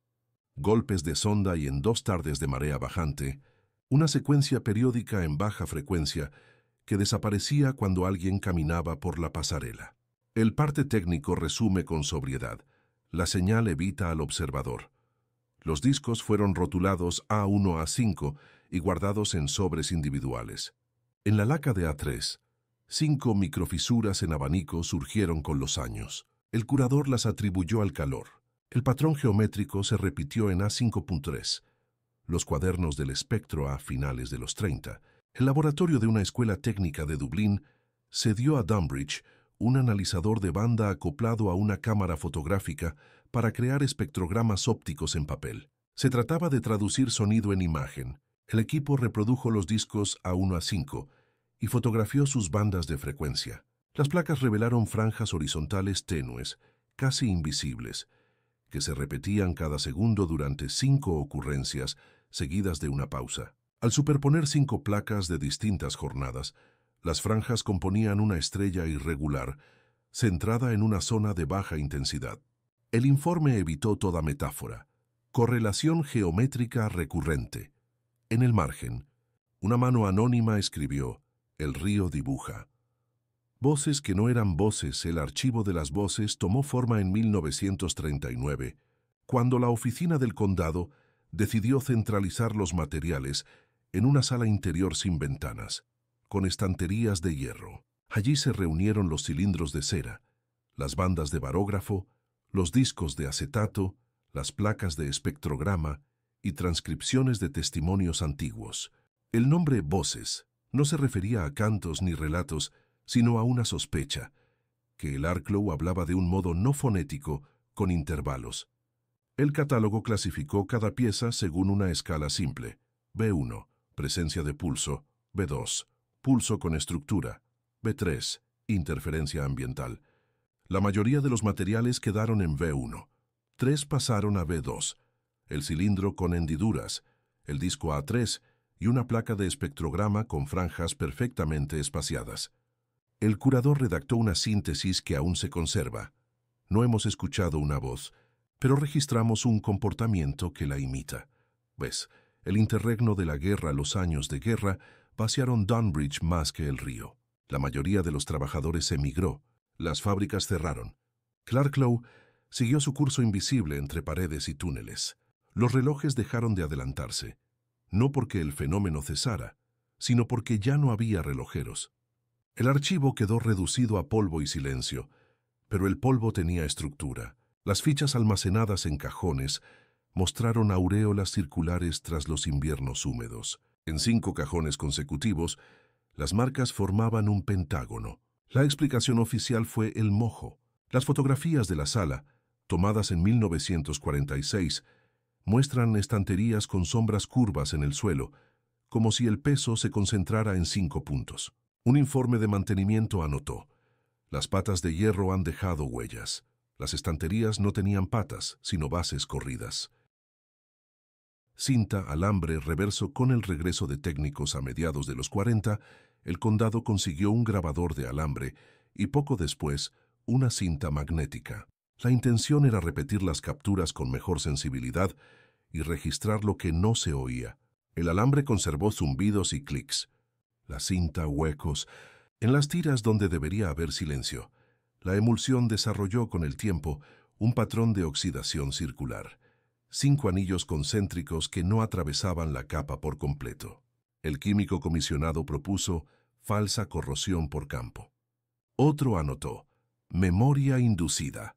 Speaker 1: golpes de sonda y, en 2 tardes de marea bajante, una secuencia periódica en baja frecuencia que desaparecía cuando alguien caminaba por la pasarela. El parte técnico resume con sobriedad: la señal evita al observador. Los discos fueron rotulados A1 a 5 y guardados en sobres individuales. En la laca de A3, 5 microfisuras en abanico surgieron con los años. El curador las atribuyó al calor. El patrón geométrico se repitió en A5.3, los cuadernos del espectro a finales de los 30. El laboratorio de una escuela técnica de Dublín cedió a Dunbridge un analizador de banda acoplado a una cámara fotográfica para crear espectrogramas ópticos en papel. Se trataba de traducir sonido en imagen. El equipo reprodujo los discos A1 a 5 y fotografió sus bandas de frecuencia. Las placas revelaron franjas horizontales tenues, casi invisibles, que se repetían cada segundo durante 5 ocurrencias seguidas de una pausa. Al superponer 5 placas de distintas jornadas, las franjas componían una estrella irregular, centrada en una zona de baja intensidad. El informe evitó toda metáfora. Correlación geométrica recurrente. En el margen, una mano anónima escribió: "El río dibuja". Voces que no eran voces. El archivo de las voces tomó forma en 1939, cuando la oficina del condado decidió centralizar los materiales en una sala interior sin ventanas, con estanterías de hierro. Allí se reunieron los cilindros de cera, las bandas de barógrafo, los discos de acetato, las placas de espectrograma y transcripciones de testimonios antiguos. El nombre voces no se refería a cantos ni relatos, sino a una sospecha, que el Arklow hablaba de un modo no fonético, con intervalos. El catálogo clasificó cada pieza según una escala simple: B1, presencia de pulso; B2, pulso con estructura; B3, interferencia ambiental. La mayoría de los materiales quedaron en B1. 3 pasaron a B2, el cilindro con hendiduras, el disco A3 y una placa de espectrograma con franjas perfectamente espaciadas. El curador redactó una síntesis que aún se conserva. No hemos escuchado una voz, pero registramos un comportamiento que la imita. ¿Ves? El interregno de la guerra, los años de guerra, vaciaron Dunbridge más que el río. La mayoría de los trabajadores emigró. Las fábricas cerraron. Arklow siguió su curso invisible entre paredes y túneles. Los relojes dejaron de adelantarse, no porque el fenómeno cesara, sino porque ya no había relojeros. El archivo quedó reducido a polvo y silencio, pero el polvo tenía estructura. Las fichas almacenadas en cajones mostraron auréolas circulares tras los inviernos húmedos. En 5 cajones consecutivos, las marcas formaban un pentágono. La explicación oficial fue el mojo. Las fotografías de la sala, tomadas en 1946, muestran estanterías con sombras curvas en el suelo, como si el peso se concentrara en 5 puntos. Un informe de mantenimiento anotó: las patas de hierro han dejado huellas. Las estanterías no tenían patas, sino bases corridas. Cinta, alambre, reverso. Con el regreso de técnicos a mediados de los 40, el condado consiguió un grabador de alambre y poco después una cinta magnética. La intención era repetir las capturas con mejor sensibilidad y registrar lo que no se oía. El alambre conservó zumbidos y clics. La cinta, huecos. En las tiras donde debería haber silencio, la emulsión desarrolló con el tiempo un patrón de oxidación circular. 5 anillos concéntricos que no atravesaban la capa por completo. El químico comisionado propuso falsa corrosión por campo. Otro anotó: memoria inducida.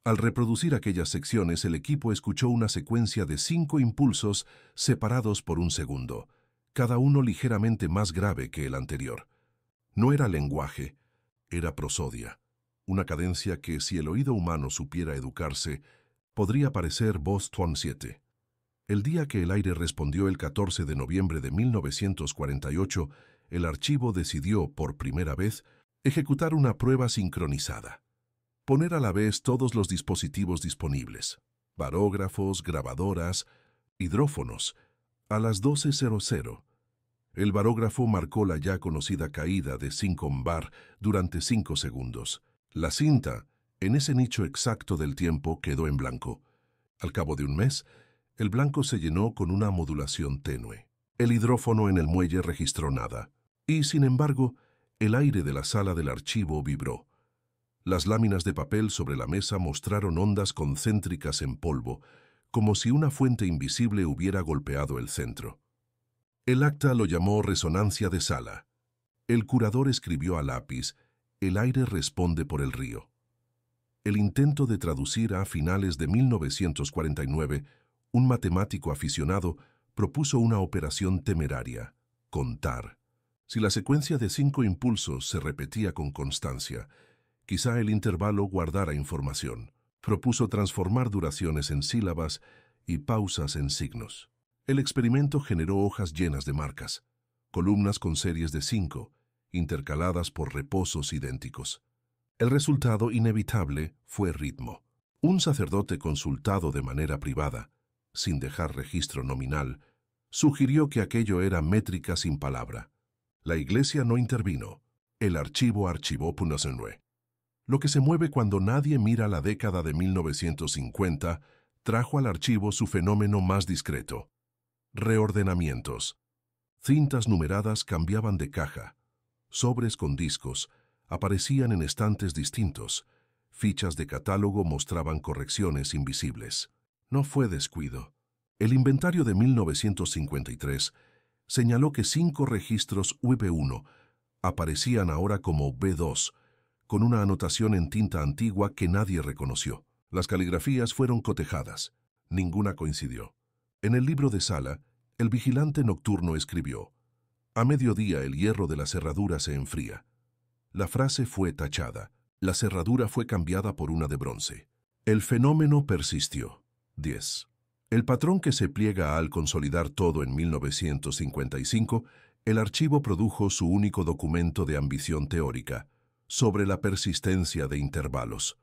Speaker 1: Al reproducir aquellas secciones, el equipo escuchó una secuencia de 5 impulsos separados por un segundo, cada uno ligeramente más grave que el anterior. No era lenguaje, era prosodia, una cadencia que, si el oído humano supiera educarse, podría parecer voz Tuan 7. El día que el aire respondió, el 14 de noviembre de 1948, el archivo decidió, por primera vez, ejecutar una prueba sincronizada. Poner a la vez todos los dispositivos disponibles, barógrafos, grabadoras, hidrófonos, a las 12:00. El barógrafo marcó la ya conocida caída de 5 bar durante 5 segundos. La cinta, en ese nicho exacto del tiempo, quedó en blanco. Al cabo de un mes, el blanco se llenó con una modulación tenue. El hidrófono en el muelle registró nada. Y, sin embargo, el aire de la sala del archivo vibró. Las láminas de papel sobre la mesa mostraron ondas concéntricas en polvo, como si una fuente invisible hubiera golpeado el centro. El acta lo llamó resonancia de sala. El curador escribió a lápiz: «El aire responde por el río». El intento de traducir a finales de 1949, un matemático aficionado propuso una operación temeraria: contar. Si la secuencia de 5 impulsos se repetía con constancia, quizá el intervalo guardara información. Propuso transformar duraciones en sílabas y pausas en signos. El experimento generó hojas llenas de marcas, columnas con series de 5, intercaladas por reposos idénticos. El resultado inevitable fue ritmo. Un sacerdote consultado de manera privada, sin dejar registro nominal, sugirió que aquello era métrica sin palabra. La iglesia no intervino. El archivo archivó Punasenue. Lo que se mueve cuando nadie mira la década de 1950 trajo al archivo su fenómeno más discreto: reordenamientos. Cintas numeradas cambiaban de caja. Sobres con discos aparecían en estantes distintos. Fichas de catálogo mostraban correcciones invisibles. No fue descuido. El inventario de 1953 señaló que 5 registros V1 aparecían ahora como B2, con una anotación en tinta antigua que nadie reconoció. Las caligrafías fueron cotejadas. Ninguna coincidió. En el libro de sala, el vigilante nocturno escribió: «A mediodía el hierro de la cerradura se enfría». La frase fue tachada. La cerradura fue cambiada por una de bronce. El fenómeno persistió. 10. El patrón que se pliega al consolidar todo en 1955, el archivo produjo su único documento de ambición teórica, sobre la persistencia de intervalos.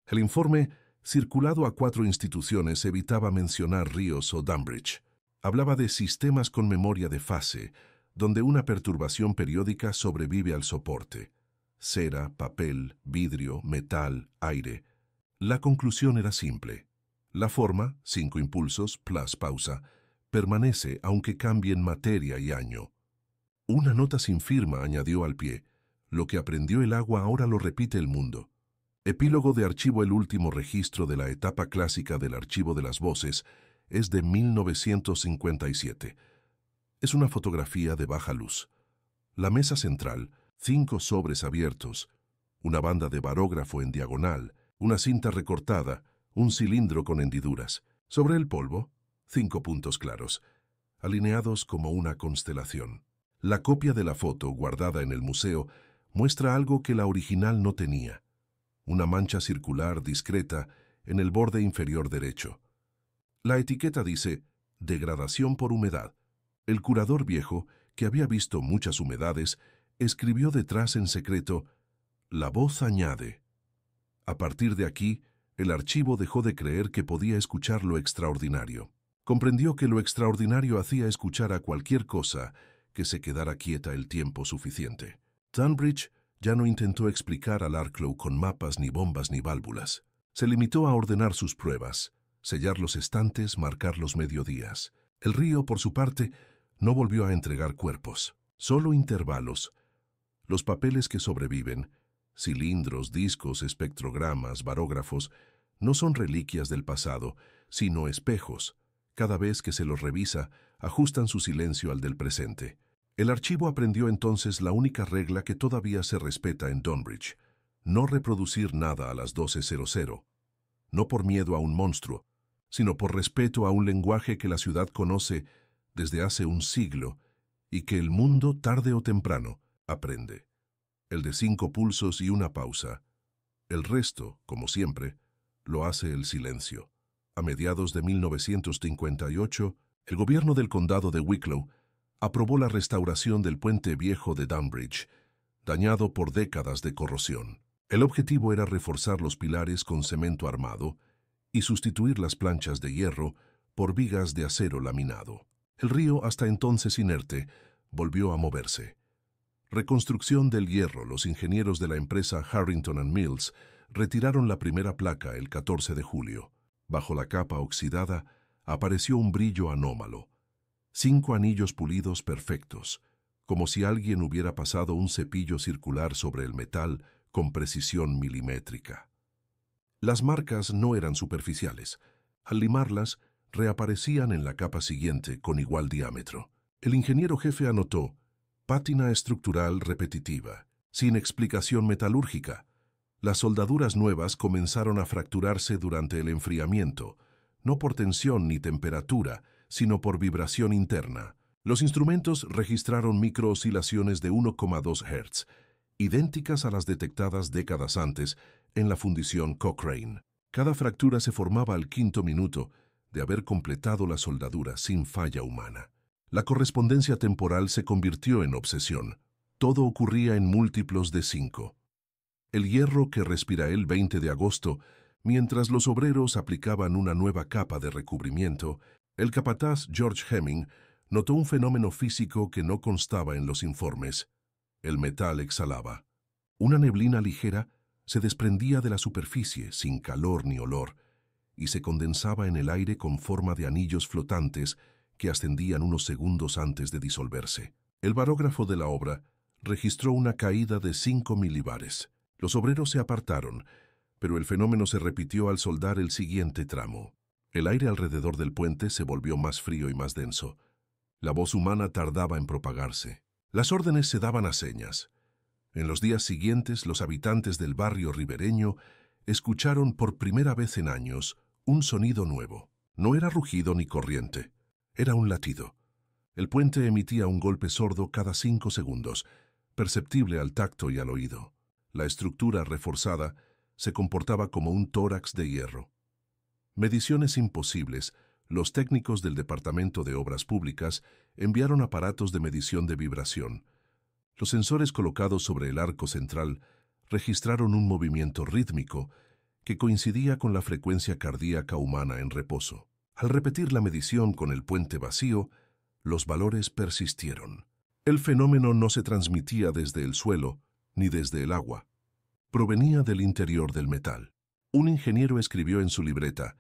Speaker 1: El informe, circulado a 4 instituciones, evitaba mencionar Rios o Dunbridge. Hablaba de sistemas con memoria de fase, donde una perturbación periódica sobrevive al soporte: cera, papel, vidrio, metal, aire. La conclusión era simple. La forma, 5 impulsos plus pausa, permanece aunque cambien materia y año. Una nota sin firma añadió al pie: «Lo que aprendió el agua ahora lo repite el mundo». Epílogo de archivo. El último registro de la etapa clásica del archivo de las voces es de 1957. Es una fotografía de baja luz. La mesa central, 5 sobres abiertos, una banda de barógrafo en diagonal, una cinta recortada, un cilindro con hendiduras. Sobre el polvo, 5 puntos claros, alineados como una constelación. La copia de la foto, guardada en el museo, muestra algo que la original no tenía: una mancha circular discreta en el borde inferior derecho. La etiqueta dice: «degradación por humedad». El curador viejo, que había visto muchas humedades, escribió detrás en secreto: «La voz añade». A partir de aquí, el archivo dejó de creer que podía escuchar lo extraordinario. Comprendió que lo extraordinario hacía escuchar a cualquier cosa que se quedara quieta el tiempo suficiente. Dunbridge ya no intentó explicar al Arklow con mapas, ni bombas, ni válvulas. Se limitó a ordenar sus pruebas, sellar los estantes, marcar los mediodías. El río, por su parte, no volvió a entregar cuerpos, solo intervalos. Los papeles que sobreviven, cilindros, discos, espectrogramas, barógrafos, no son reliquias del pasado, sino espejos. Cada vez que se los revisa, ajustan su silencio al del presente. El archivo aprendió entonces la única regla que todavía se respeta en Dunbridge: no reproducir nada a las 12:00. No por miedo a un monstruo, sino por respeto a un lenguaje que la ciudad conoce desde hace un siglo y que el mundo, tarde o temprano, aprende. El de 5 pulsos y una pausa. El resto, como siempre, lo hace el silencio. A mediados de 1958, el gobierno del condado de Wicklow aprobó la restauración del puente viejo de Dunbridge, dañado por décadas de corrosión. El objetivo era reforzar los pilares con cemento armado y sustituir las planchas de hierro por vigas de acero laminado. El río, hasta entonces inerte, volvió a moverse. Reconstrucción del hierro. Los ingenieros de la empresa Harrington & Mills retiraron la primera placa el 14 de julio. Bajo la capa oxidada apareció un brillo anómalo. 5 anillos pulidos perfectos, como si alguien hubiera pasado un cepillo circular sobre el metal con precisión milimétrica. Las marcas no eran superficiales. Al limarlas, reaparecían en la capa siguiente con igual diámetro. El ingeniero jefe anotó: Pátina estructural repetitiva, sin explicación metalúrgica. Las soldaduras nuevas comenzaron a fracturarse durante el enfriamiento, no por tensión ni temperatura, sino por vibración interna. Los instrumentos registraron microoscilaciones de 1,2 Hz, idénticas a las detectadas décadas antes en la fundición Cochrane. Cada fractura se formaba al 5.º minuto de haber completado la soldadura sin falla humana. La correspondencia temporal se convirtió en obsesión. Todo ocurría en múltiplos de 5. El hierro que respira el 20 de agosto, mientras los obreros aplicaban una nueva capa de recubrimiento, el capataz George Hemming notó un fenómeno físico que no constaba en los informes. El metal exhalaba. Una neblina ligera se desprendía de la superficie sin calor ni olor y se condensaba en el aire con forma de anillos flotantes que ascendían unos segundos antes de disolverse. El barógrafo de la obra registró una caída de 5 milibares. Los obreros se apartaron, pero el fenómeno se repitió al soldar el siguiente tramo. El aire alrededor del puente se volvió más frío y más denso. La voz humana tardaba en propagarse. Las órdenes se daban a señas. En los días siguientes, los habitantes del barrio ribereño escucharon por primera vez en años un sonido nuevo. No era rugido ni corriente, era un latido. El puente emitía un golpe sordo cada 5 segundos, perceptible al tacto y al oído. La estructura reforzada se comportaba como un tórax de hierro. Mediciones imposibles, los técnicos del Departamento de Obras Públicas enviaron aparatos de medición de vibración. Los sensores colocados sobre el arco central registraron un movimiento rítmico que coincidía con la frecuencia cardíaca humana en reposo. Al repetir la medición con el puente vacío, los valores persistieron. El fenómeno no se transmitía desde el suelo ni desde el agua. Provenía del interior del metal. Un ingeniero escribió en su libreta: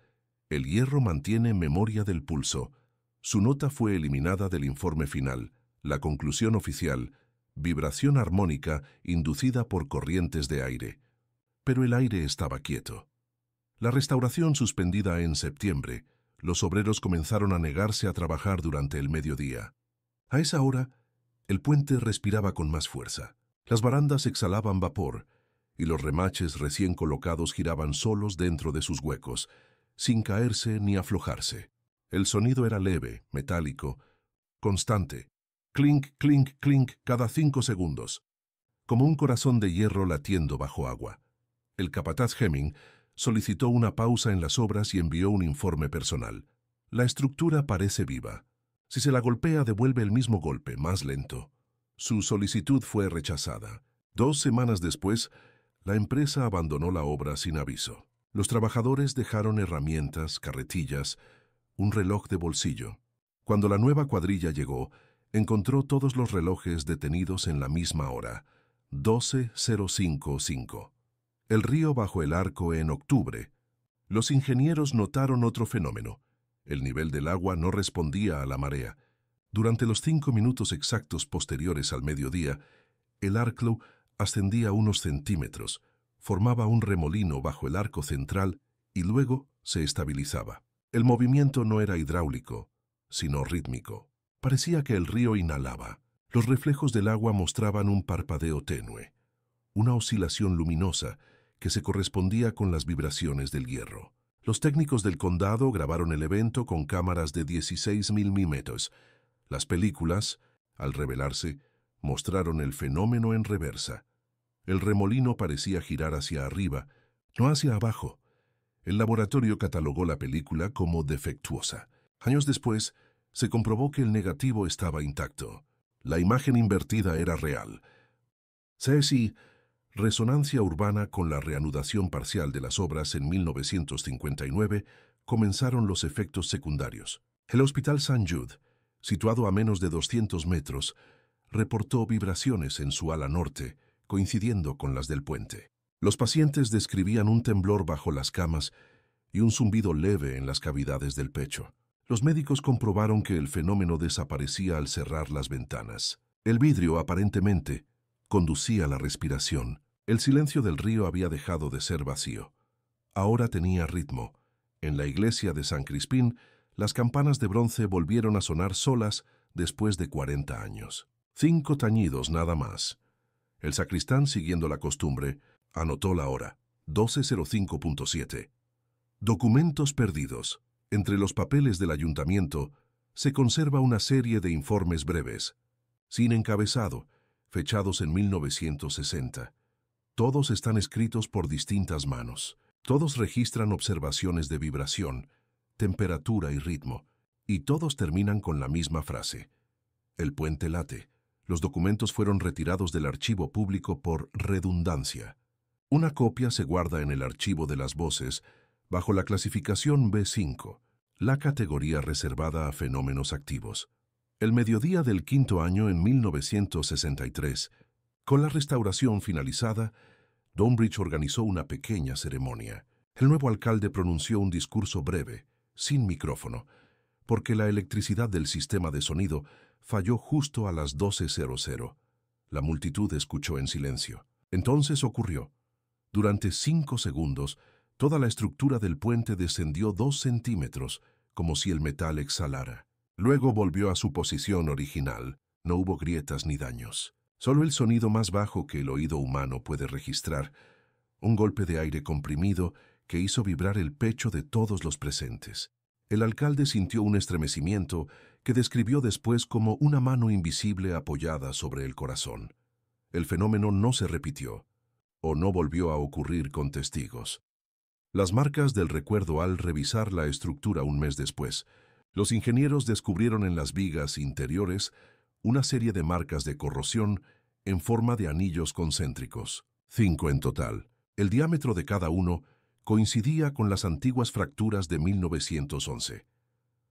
Speaker 1: «El hierro mantiene memoria del pulso». Su nota fue eliminada del informe final. La conclusión oficial: vibración armónica inducida por corrientes de aire. Pero el aire estaba quieto. La restauración suspendida en septiembre, los obreros comenzaron a negarse a trabajar durante el mediodía. A esa hora, el puente respiraba con más fuerza. Las barandas exhalaban vapor y los remaches recién colocados giraban solos dentro de sus huecos, sin caerse ni aflojarse. El sonido era leve, metálico, constante. Clink, clink, clink cada 5 segundos, como un corazón de hierro latiendo bajo agua. El capataz Hemming solicitó una pausa en las obras y envió un informe personal. La estructura parece viva. Si se la golpea, devuelve el mismo golpe, más lento. Su solicitud fue rechazada. 2 semanas después, la empresa abandonó la obra sin aviso. Los trabajadores dejaron herramientas, carretillas, un reloj de bolsillo. Cuando la nueva cuadrilla llegó, encontró todos los relojes detenidos en la misma hora, 12:055. El río bajo el arco en octubre. Los ingenieros notaron otro fenómeno. El nivel del agua no respondía a la marea. Durante los 5 minutos exactos posteriores al mediodía, el Arklow ascendía unos centímetros, formaba un remolino bajo el arco central y luego se estabilizaba. El movimiento no era hidráulico, sino rítmico. Parecía que el río inhalaba. Los reflejos del agua mostraban un parpadeo tenue, una oscilación luminosa que se correspondía con las vibraciones del hierro. Los técnicos del condado grabaron el evento con cámaras de 16 milímetros. Las películas, al revelarse, mostraron el fenómeno en reversa. El remolino parecía girar hacia arriba, no hacia abajo. El laboratorio catalogó la película como defectuosa. Años después, se comprobó que el negativo estaba intacto. La imagen invertida era real. CSI, resonancia urbana con la reanudación parcial de las obras en 1959, comenzaron los efectos secundarios. El Hospital St. Jude, situado a menos de 200 metros, reportó vibraciones en su ala norte, coincidiendo con las del puente. Los pacientes describían un temblor bajo las camas y un zumbido leve en las cavidades del pecho. Los médicos comprobaron que el fenómeno desaparecía al cerrar las ventanas. El vidrio, aparentemente, conducía a la respiración. El silencio del río había dejado de ser vacío. Ahora tenía ritmo. En la iglesia de San Crispín, las campanas de bronce volvieron a sonar solas después de 40 años. 5 tañidos nada más. El sacristán, siguiendo la costumbre, anotó la hora, 12:05.7. Documentos perdidos. Entre los papeles del ayuntamiento se conserva una serie de informes breves, sin encabezado, fechados en 1960. Todos están escritos por distintas manos. Todos registran observaciones de vibración, temperatura y ritmo, y todos terminan con la misma frase. El puente late. Los documentos fueron retirados del archivo público por redundancia. Una copia se guarda en el archivo de las voces bajo la clasificación B5, la categoría reservada a fenómenos activos. El mediodía del quinto año en 1963, con la restauración finalizada, Dunbridge organizó una pequeña ceremonia. El nuevo alcalde pronunció un discurso breve, sin micrófono, porque la electricidad del sistema de sonido falló justo a las 12:00. La multitud escuchó en silencio. Entonces ocurrió. Durante 5 segundos, toda la estructura del puente descendió 2 centímetros, como si el metal exhalara. Luego volvió a su posición original. No hubo grietas ni daños. Solo el sonido más bajo que el oído humano puede registrar, un golpe de aire comprimido que hizo vibrar el pecho de todos los presentes. El alcalde sintió un estremecimiento que describió después como una mano invisible apoyada sobre el corazón. El fenómeno no se repitió, o no volvió a ocurrir con testigos. Las marcas del recuerdo al revisar la estructura un mes después, los ingenieros descubrieron en las vigas interiores una serie de marcas de corrosión en forma de anillos concéntricos, 5 en total. El diámetro de cada uno coincidía con las antiguas fracturas de 1911.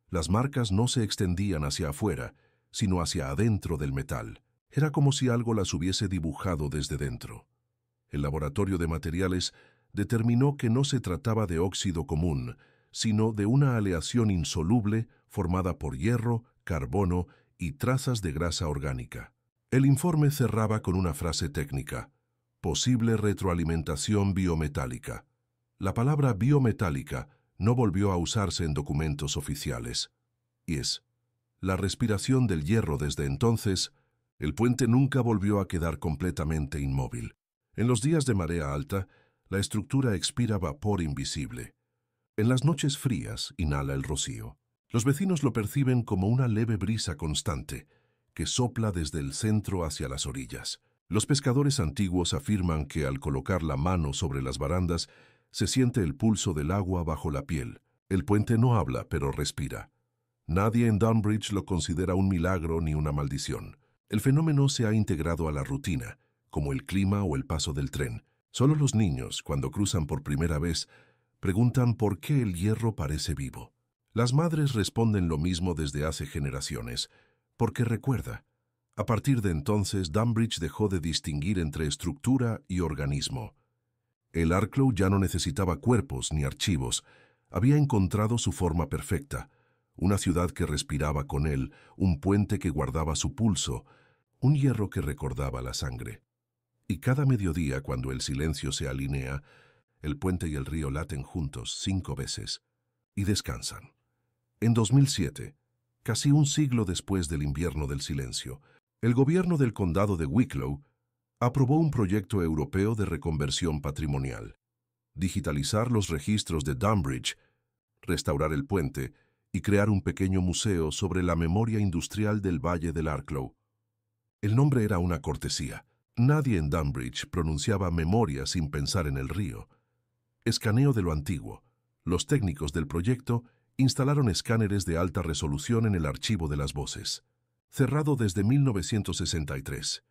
Speaker 1: Las marcas no se extendían hacia afuera, sino hacia adentro del metal. Era como si algo las hubiese dibujado desde dentro. El laboratorio de materiales determinó que no se trataba de óxido común, sino de una aleación insoluble formada por hierro, carbono y trazas de grasa orgánica. El informe cerraba con una frase técnica: posible retroalimentación biometálica. La palabra biometálica no volvió a usarse en documentos oficiales. Y es la respiración del hierro desde entonces. El puente nunca volvió a quedar completamente inmóvil. En los días de marea alta, la estructura expira vapor invisible. En las noches frías, inhala el rocío. Los vecinos lo perciben como una leve brisa constante que sopla desde el centro hacia las orillas. Los pescadores antiguos afirman que al colocar la mano sobre las barandas se siente el pulso del agua bajo la piel. El puente no habla, pero respira. Nadie en Dunbridge lo considera un milagro ni una maldición. El fenómeno se ha integrado a la rutina, como el clima o el paso del tren. Solo los niños, cuando cruzan por primera vez, preguntan por qué el hierro parece vivo. Las madres responden lo mismo desde hace generaciones, porque recuerda. A partir de entonces, Dunbridge dejó de distinguir entre estructura y organismo. El Arklow ya no necesitaba cuerpos ni archivos. Había encontrado su forma perfecta, una ciudad que respiraba con él, un puente que guardaba su pulso, un hierro que recordaba la sangre. Y cada mediodía, cuando el silencio se alinea, el puente y el río laten juntos 5 veces y descansan. En 2007, casi un siglo después del invierno del silencio, el gobierno del condado de Wicklow aprobó un proyecto europeo de reconversión patrimonial: digitalizar los registros de Dunbridge, restaurar el puente y crear un pequeño museo sobre la memoria industrial del Valle del Arklow. El nombre era una cortesía. Nadie en Dunbridge pronunciaba memoria sin pensar en el río. Escaneo de lo antiguo. Los técnicos del proyecto instalaron escáneres de alta resolución en el archivo de las voces. Cerrado desde 1963.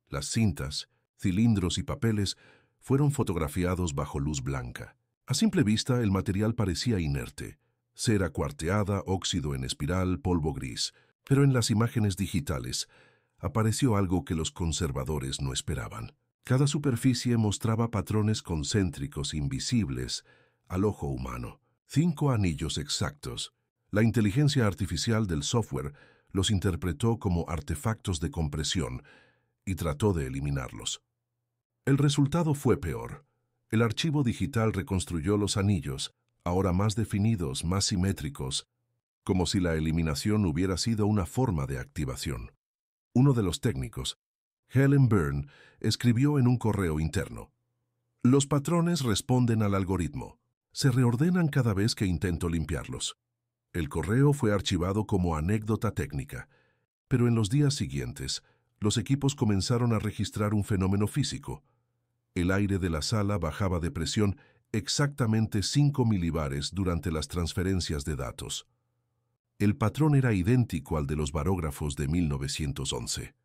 Speaker 1: Las cintas, cilindros y papeles fueron fotografiados bajo luz blanca. A simple vista, el material parecía inerte: cera cuarteada, óxido en espiral, polvo gris. Pero en las imágenes digitales apareció algo que los conservadores no esperaban. Cada superficie mostraba patrones concéntricos invisibles al ojo humano. 5 anillos exactos. La inteligencia artificial del software los interpretó como artefactos de compresión y trató de eliminarlos. El resultado fue peor. El archivo digital reconstruyó los anillos, ahora más definidos, más simétricos, como si la eliminación hubiera sido una forma de activación. Uno de los técnicos, Helen Byrne, escribió en un correo interno: "Los patrones responden al algoritmo. Se reordenan cada vez que intento limpiarlos". El correo fue archivado como anécdota técnica, pero en los días siguientes, los equipos comenzaron a registrar un fenómeno físico. El aire de la sala bajaba de presión exactamente 5 milibares durante las transferencias de datos. El patrón era idéntico al de los barógrafos de 1911.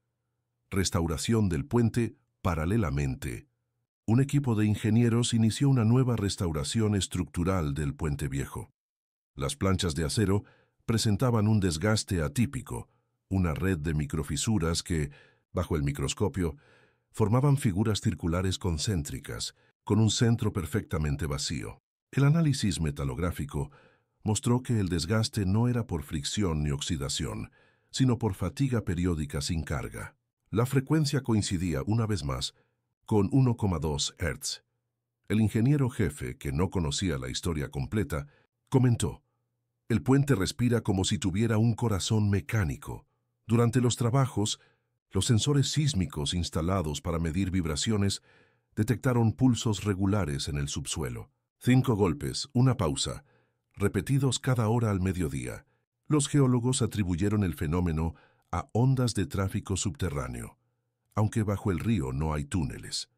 Speaker 1: Restauración del puente paralelamente. Un equipo de ingenieros inició una nueva restauración estructural del puente viejo. Las planchas de acero presentaban un desgaste atípico, una red de microfisuras que, bajo el microscopio, formaban figuras circulares concéntricas, con un centro perfectamente vacío. El análisis metalográfico mostró que el desgaste no era por fricción ni oxidación, sino por fatiga periódica sin carga. La frecuencia coincidía, una vez más, con 1,2 Hz. El ingeniero jefe, que no conocía la historia completa, comentó: "El puente respira como si tuviera un corazón mecánico. Durante los trabajos, los sensores sísmicos instalados para medir vibraciones detectaron pulsos regulares en el subsuelo. 5 golpes, una pausa, repetidos cada hora al mediodía". Los geólogos atribuyeron el fenómeno a ondas de tráfico subterráneo, aunque bajo el río no hay túneles.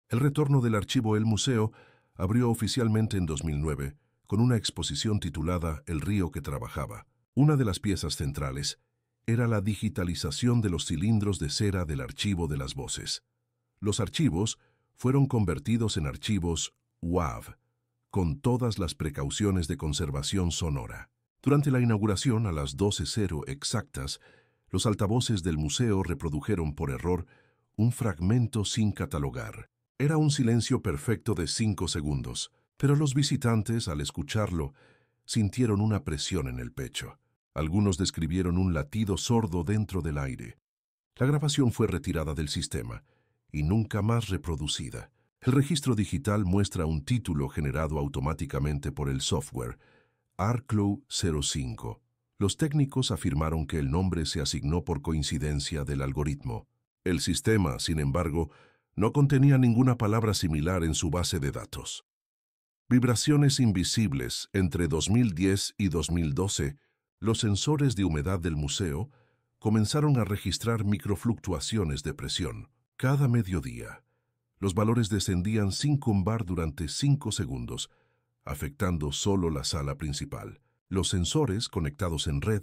Speaker 1: El retorno del archivo El Museo abrió oficialmente en 2009 con una exposición titulada El río que trabajaba. Una de las piezas centrales era la digitalización de los cilindros de cera del archivo de las voces. Los archivos fueron convertidos en archivos WAV, con todas las precauciones de conservación sonora. Durante la inauguración, a las 12:00 exactas, los altavoces del museo reprodujeron por error un fragmento sin catalogar. Era un silencio perfecto de 5 segundos, pero los visitantes, al escucharlo, sintieron una presión en el pecho. Algunos describieron un latido sordo dentro del aire. La grabación fue retirada del sistema y nunca más reproducida. El registro digital muestra un título generado automáticamente por el software, Arclow 05. Los técnicos afirmaron que el nombre se asignó por coincidencia del algoritmo. El sistema, sin embargo, no contenía ninguna palabra similar en su base de datos. Vibraciones invisibles. Entre 2010 y 2012, los sensores de humedad del museo comenzaron a registrar microfluctuaciones de presión. Cada mediodía, los valores descendían sin cumbar durante 5 segundos, afectando solo la sala principal. Los sensores, conectados en red,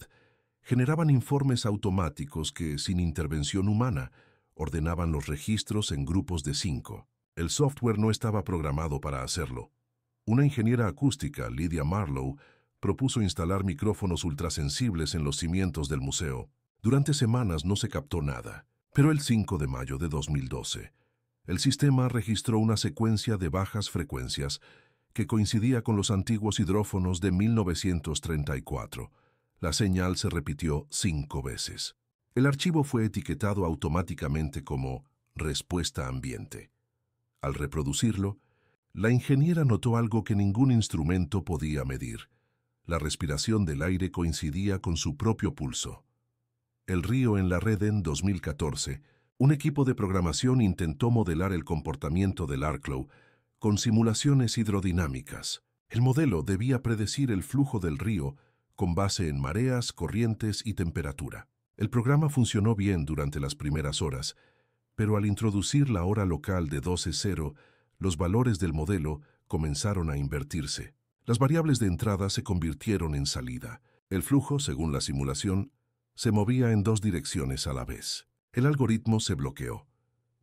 Speaker 1: generaban informes automáticos que, sin intervención humana, ordenaban los registros en grupos de 5. El software no estaba programado para hacerlo. Una ingeniera acústica, Lydia Marlowe, propuso instalar micrófonos ultrasensibles en los cimientos del museo. Durante semanas no se captó nada, pero el 5 de mayo de 2012, el sistema registró una secuencia de bajas frecuencias que coincidía con los antiguos hidrófonos de 1934. La señal se repitió 5 veces. El archivo fue etiquetado automáticamente como respuesta ambiente. Al reproducirlo, la ingeniera notó algo que ningún instrumento podía medir. La respiración del aire coincidía con su propio pulso. El río en la red. En 2014, un equipo de programación intentó modelar el comportamiento del Arclow con simulaciones hidrodinámicas. El modelo debía predecir el flujo del río con base en mareas, corrientes y temperatura. El programa funcionó bien durante las primeras horas, pero al introducir la hora local de 12:00, los valores del modelo comenzaron a invertirse. Las variables de entrada se convirtieron en salida. El flujo, según la simulación, se movía en 2 direcciones a la vez. El algoritmo se bloqueó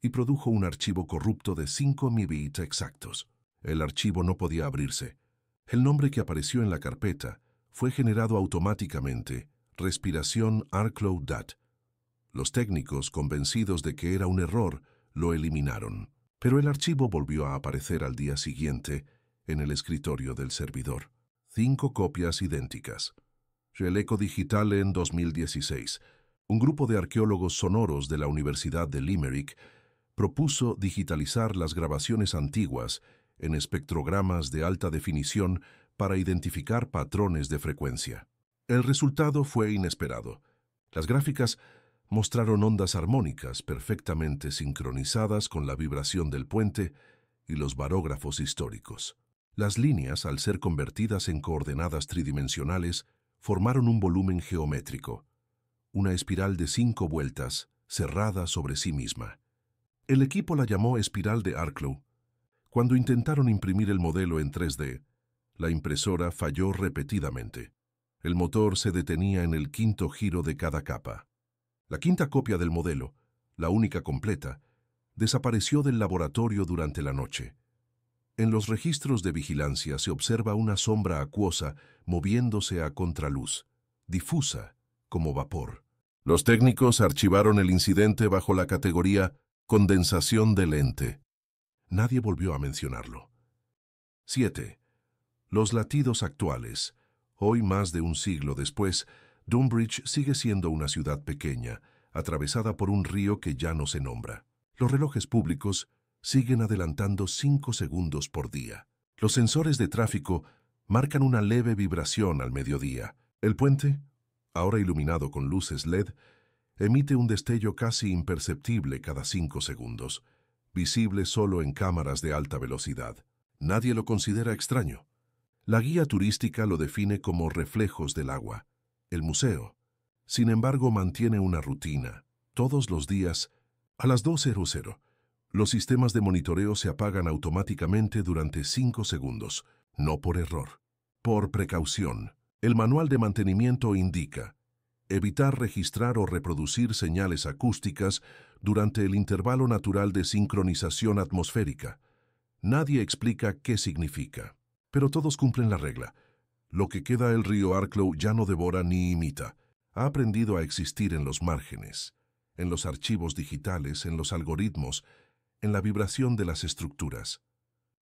Speaker 1: y produjo un archivo corrupto de 5 MB exactos. El archivo no podía abrirse. El nombre que apareció en la carpeta fue generado automáticamente, respiración Arclow DAT. Los técnicos, convencidos de que era un error, lo eliminaron. Pero el archivo volvió a aparecer al día siguiente en el escritorio del servidor. 5 copias idénticas. El Eco Digital. En 2016, un grupo de arqueólogos sonoros de la Universidad de Limerick propuso digitalizar las grabaciones antiguas en espectrogramas de alta definición para identificar patrones de frecuencia. El resultado fue inesperado. Las gráficas mostraron ondas armónicas perfectamente sincronizadas con la vibración del puente y los barógrafos históricos. Las líneas, al ser convertidas en coordenadas tridimensionales, formaron un volumen geométrico, una espiral de 5 vueltas, cerrada sobre sí misma. El equipo la llamó espiral de Arklow. Cuando intentaron imprimir el modelo en 3D, la impresora falló repetidamente. El motor se detenía en el 5.º giro de cada capa. La 5ª copia del modelo, la única completa, desapareció del laboratorio durante la noche. En los registros de vigilancia se observa una sombra acuosa moviéndose a contraluz, difusa, como vapor. Los técnicos archivaron el incidente bajo la categoría condensación de lente. Nadie volvió a mencionarlo. 7. Los latidos actuales. Hoy, más de un siglo después, Dunbridge sigue siendo una ciudad pequeña, atravesada por un río que ya no se nombra. Los relojes públicos siguen adelantando 5 segundos por día. Los sensores de tráfico marcan una leve vibración al mediodía. El puente, ahora iluminado con luces LED, emite un destello casi imperceptible cada 5 segundos, visible solo en cámaras de alta velocidad. Nadie lo considera extraño. La guía turística lo define como reflejos del agua. El museo, sin embargo, mantiene una rutina. Todos los días, a las 12:00, los sistemas de monitoreo se apagan automáticamente durante 5 segundos, no por error, por precaución. El manual de mantenimiento indica evitar registrar o reproducir señales acústicas durante el intervalo natural de sincronización atmosférica. Nadie explica qué significa, pero todos cumplen la regla. Lo que queda el río Arklow ya no devora ni imita. Ha aprendido a existir en los márgenes, en los archivos digitales, en los algoritmos, en la vibración de las estructuras.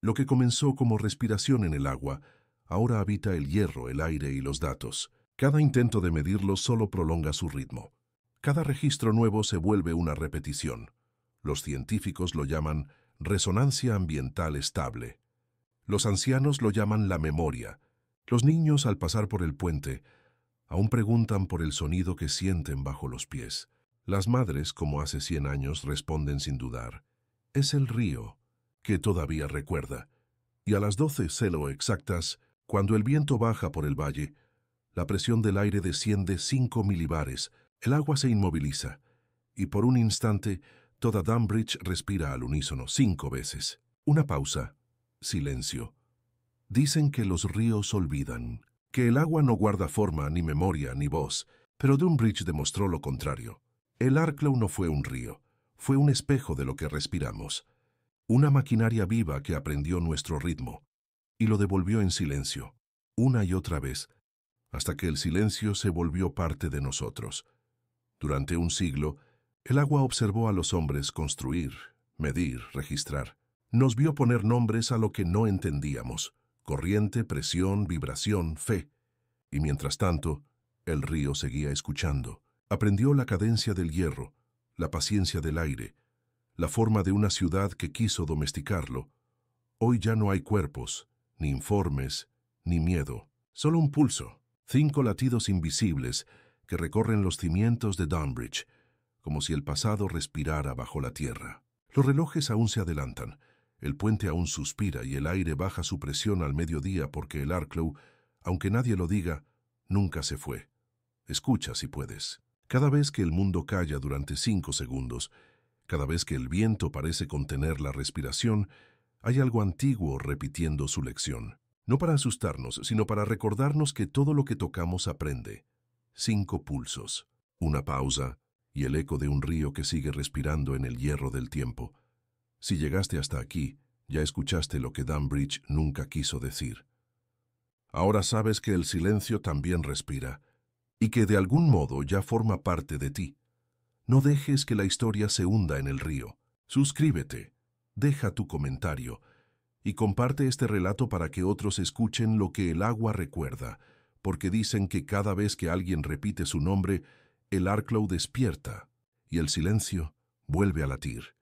Speaker 1: Lo que comenzó como respiración en el agua, ahora habita el hierro, el aire y los datos. Cada intento de medirlo solo prolonga su ritmo. Cada registro nuevo se vuelve una repetición. Los científicos lo llaman resonancia ambiental estable. Los ancianos lo llaman la memoria. Los niños, al pasar por el puente, aún preguntan por el sonido que sienten bajo los pies. Las madres, como hace 100 años, responden sin dudar. Es el río, que todavía recuerda. Y a las 12:00 exactas, cuando el viento baja por el valle, la presión del aire desciende 5 milibares, el agua se inmoviliza, y por un instante toda Dunbridge respira al unísono 5 veces. Una pausa, silencio. Dicen que los ríos olvidan, que el agua no guarda forma, ni memoria, ni voz, pero Dunbridge demostró lo contrario. El Arklow no fue un río, fue un espejo de lo que respiramos, una maquinaria viva que aprendió nuestro ritmo, y lo devolvió en silencio, una y otra vez, hasta que el silencio se volvió parte de nosotros. Durante un siglo, el agua observó a los hombres construir, medir, registrar. Nos vio poner nombres a lo que no entendíamos: corriente, presión, vibración, fe. Y mientras tanto, el río seguía escuchando. Aprendió la cadencia del hierro, la paciencia del aire, la forma de una ciudad que quiso domesticarlo. Hoy ya no hay cuerpos, ni informes, ni miedo. Solo un pulso, 5 latidos invisibles que recorren los cimientos de Dunbridge, como si el pasado respirara bajo la tierra. Los relojes aún se adelantan. El puente aún suspira y el aire baja su presión al mediodía porque el Arklow, aunque nadie lo diga, nunca se fue. Escucha si puedes. Cada vez que el mundo calla durante 5 segundos, cada vez que el viento parece contener la respiración, hay algo antiguo repitiendo su lección. No para asustarnos, sino para recordarnos que todo lo que tocamos aprende. 5 pulsos, una pausa y el eco de un río que sigue respirando en el hierro del tiempo. Si llegaste hasta aquí, ya escuchaste lo que Dunbridge nunca quiso decir. Ahora sabes que el silencio también respira, y que de algún modo ya forma parte de ti. No dejes que la historia se hunda en el río. Suscríbete, deja tu comentario, y comparte este relato para que otros escuchen lo que el agua recuerda, porque dicen que cada vez que alguien repite su nombre, el Arklow despierta, y el silencio vuelve a latir.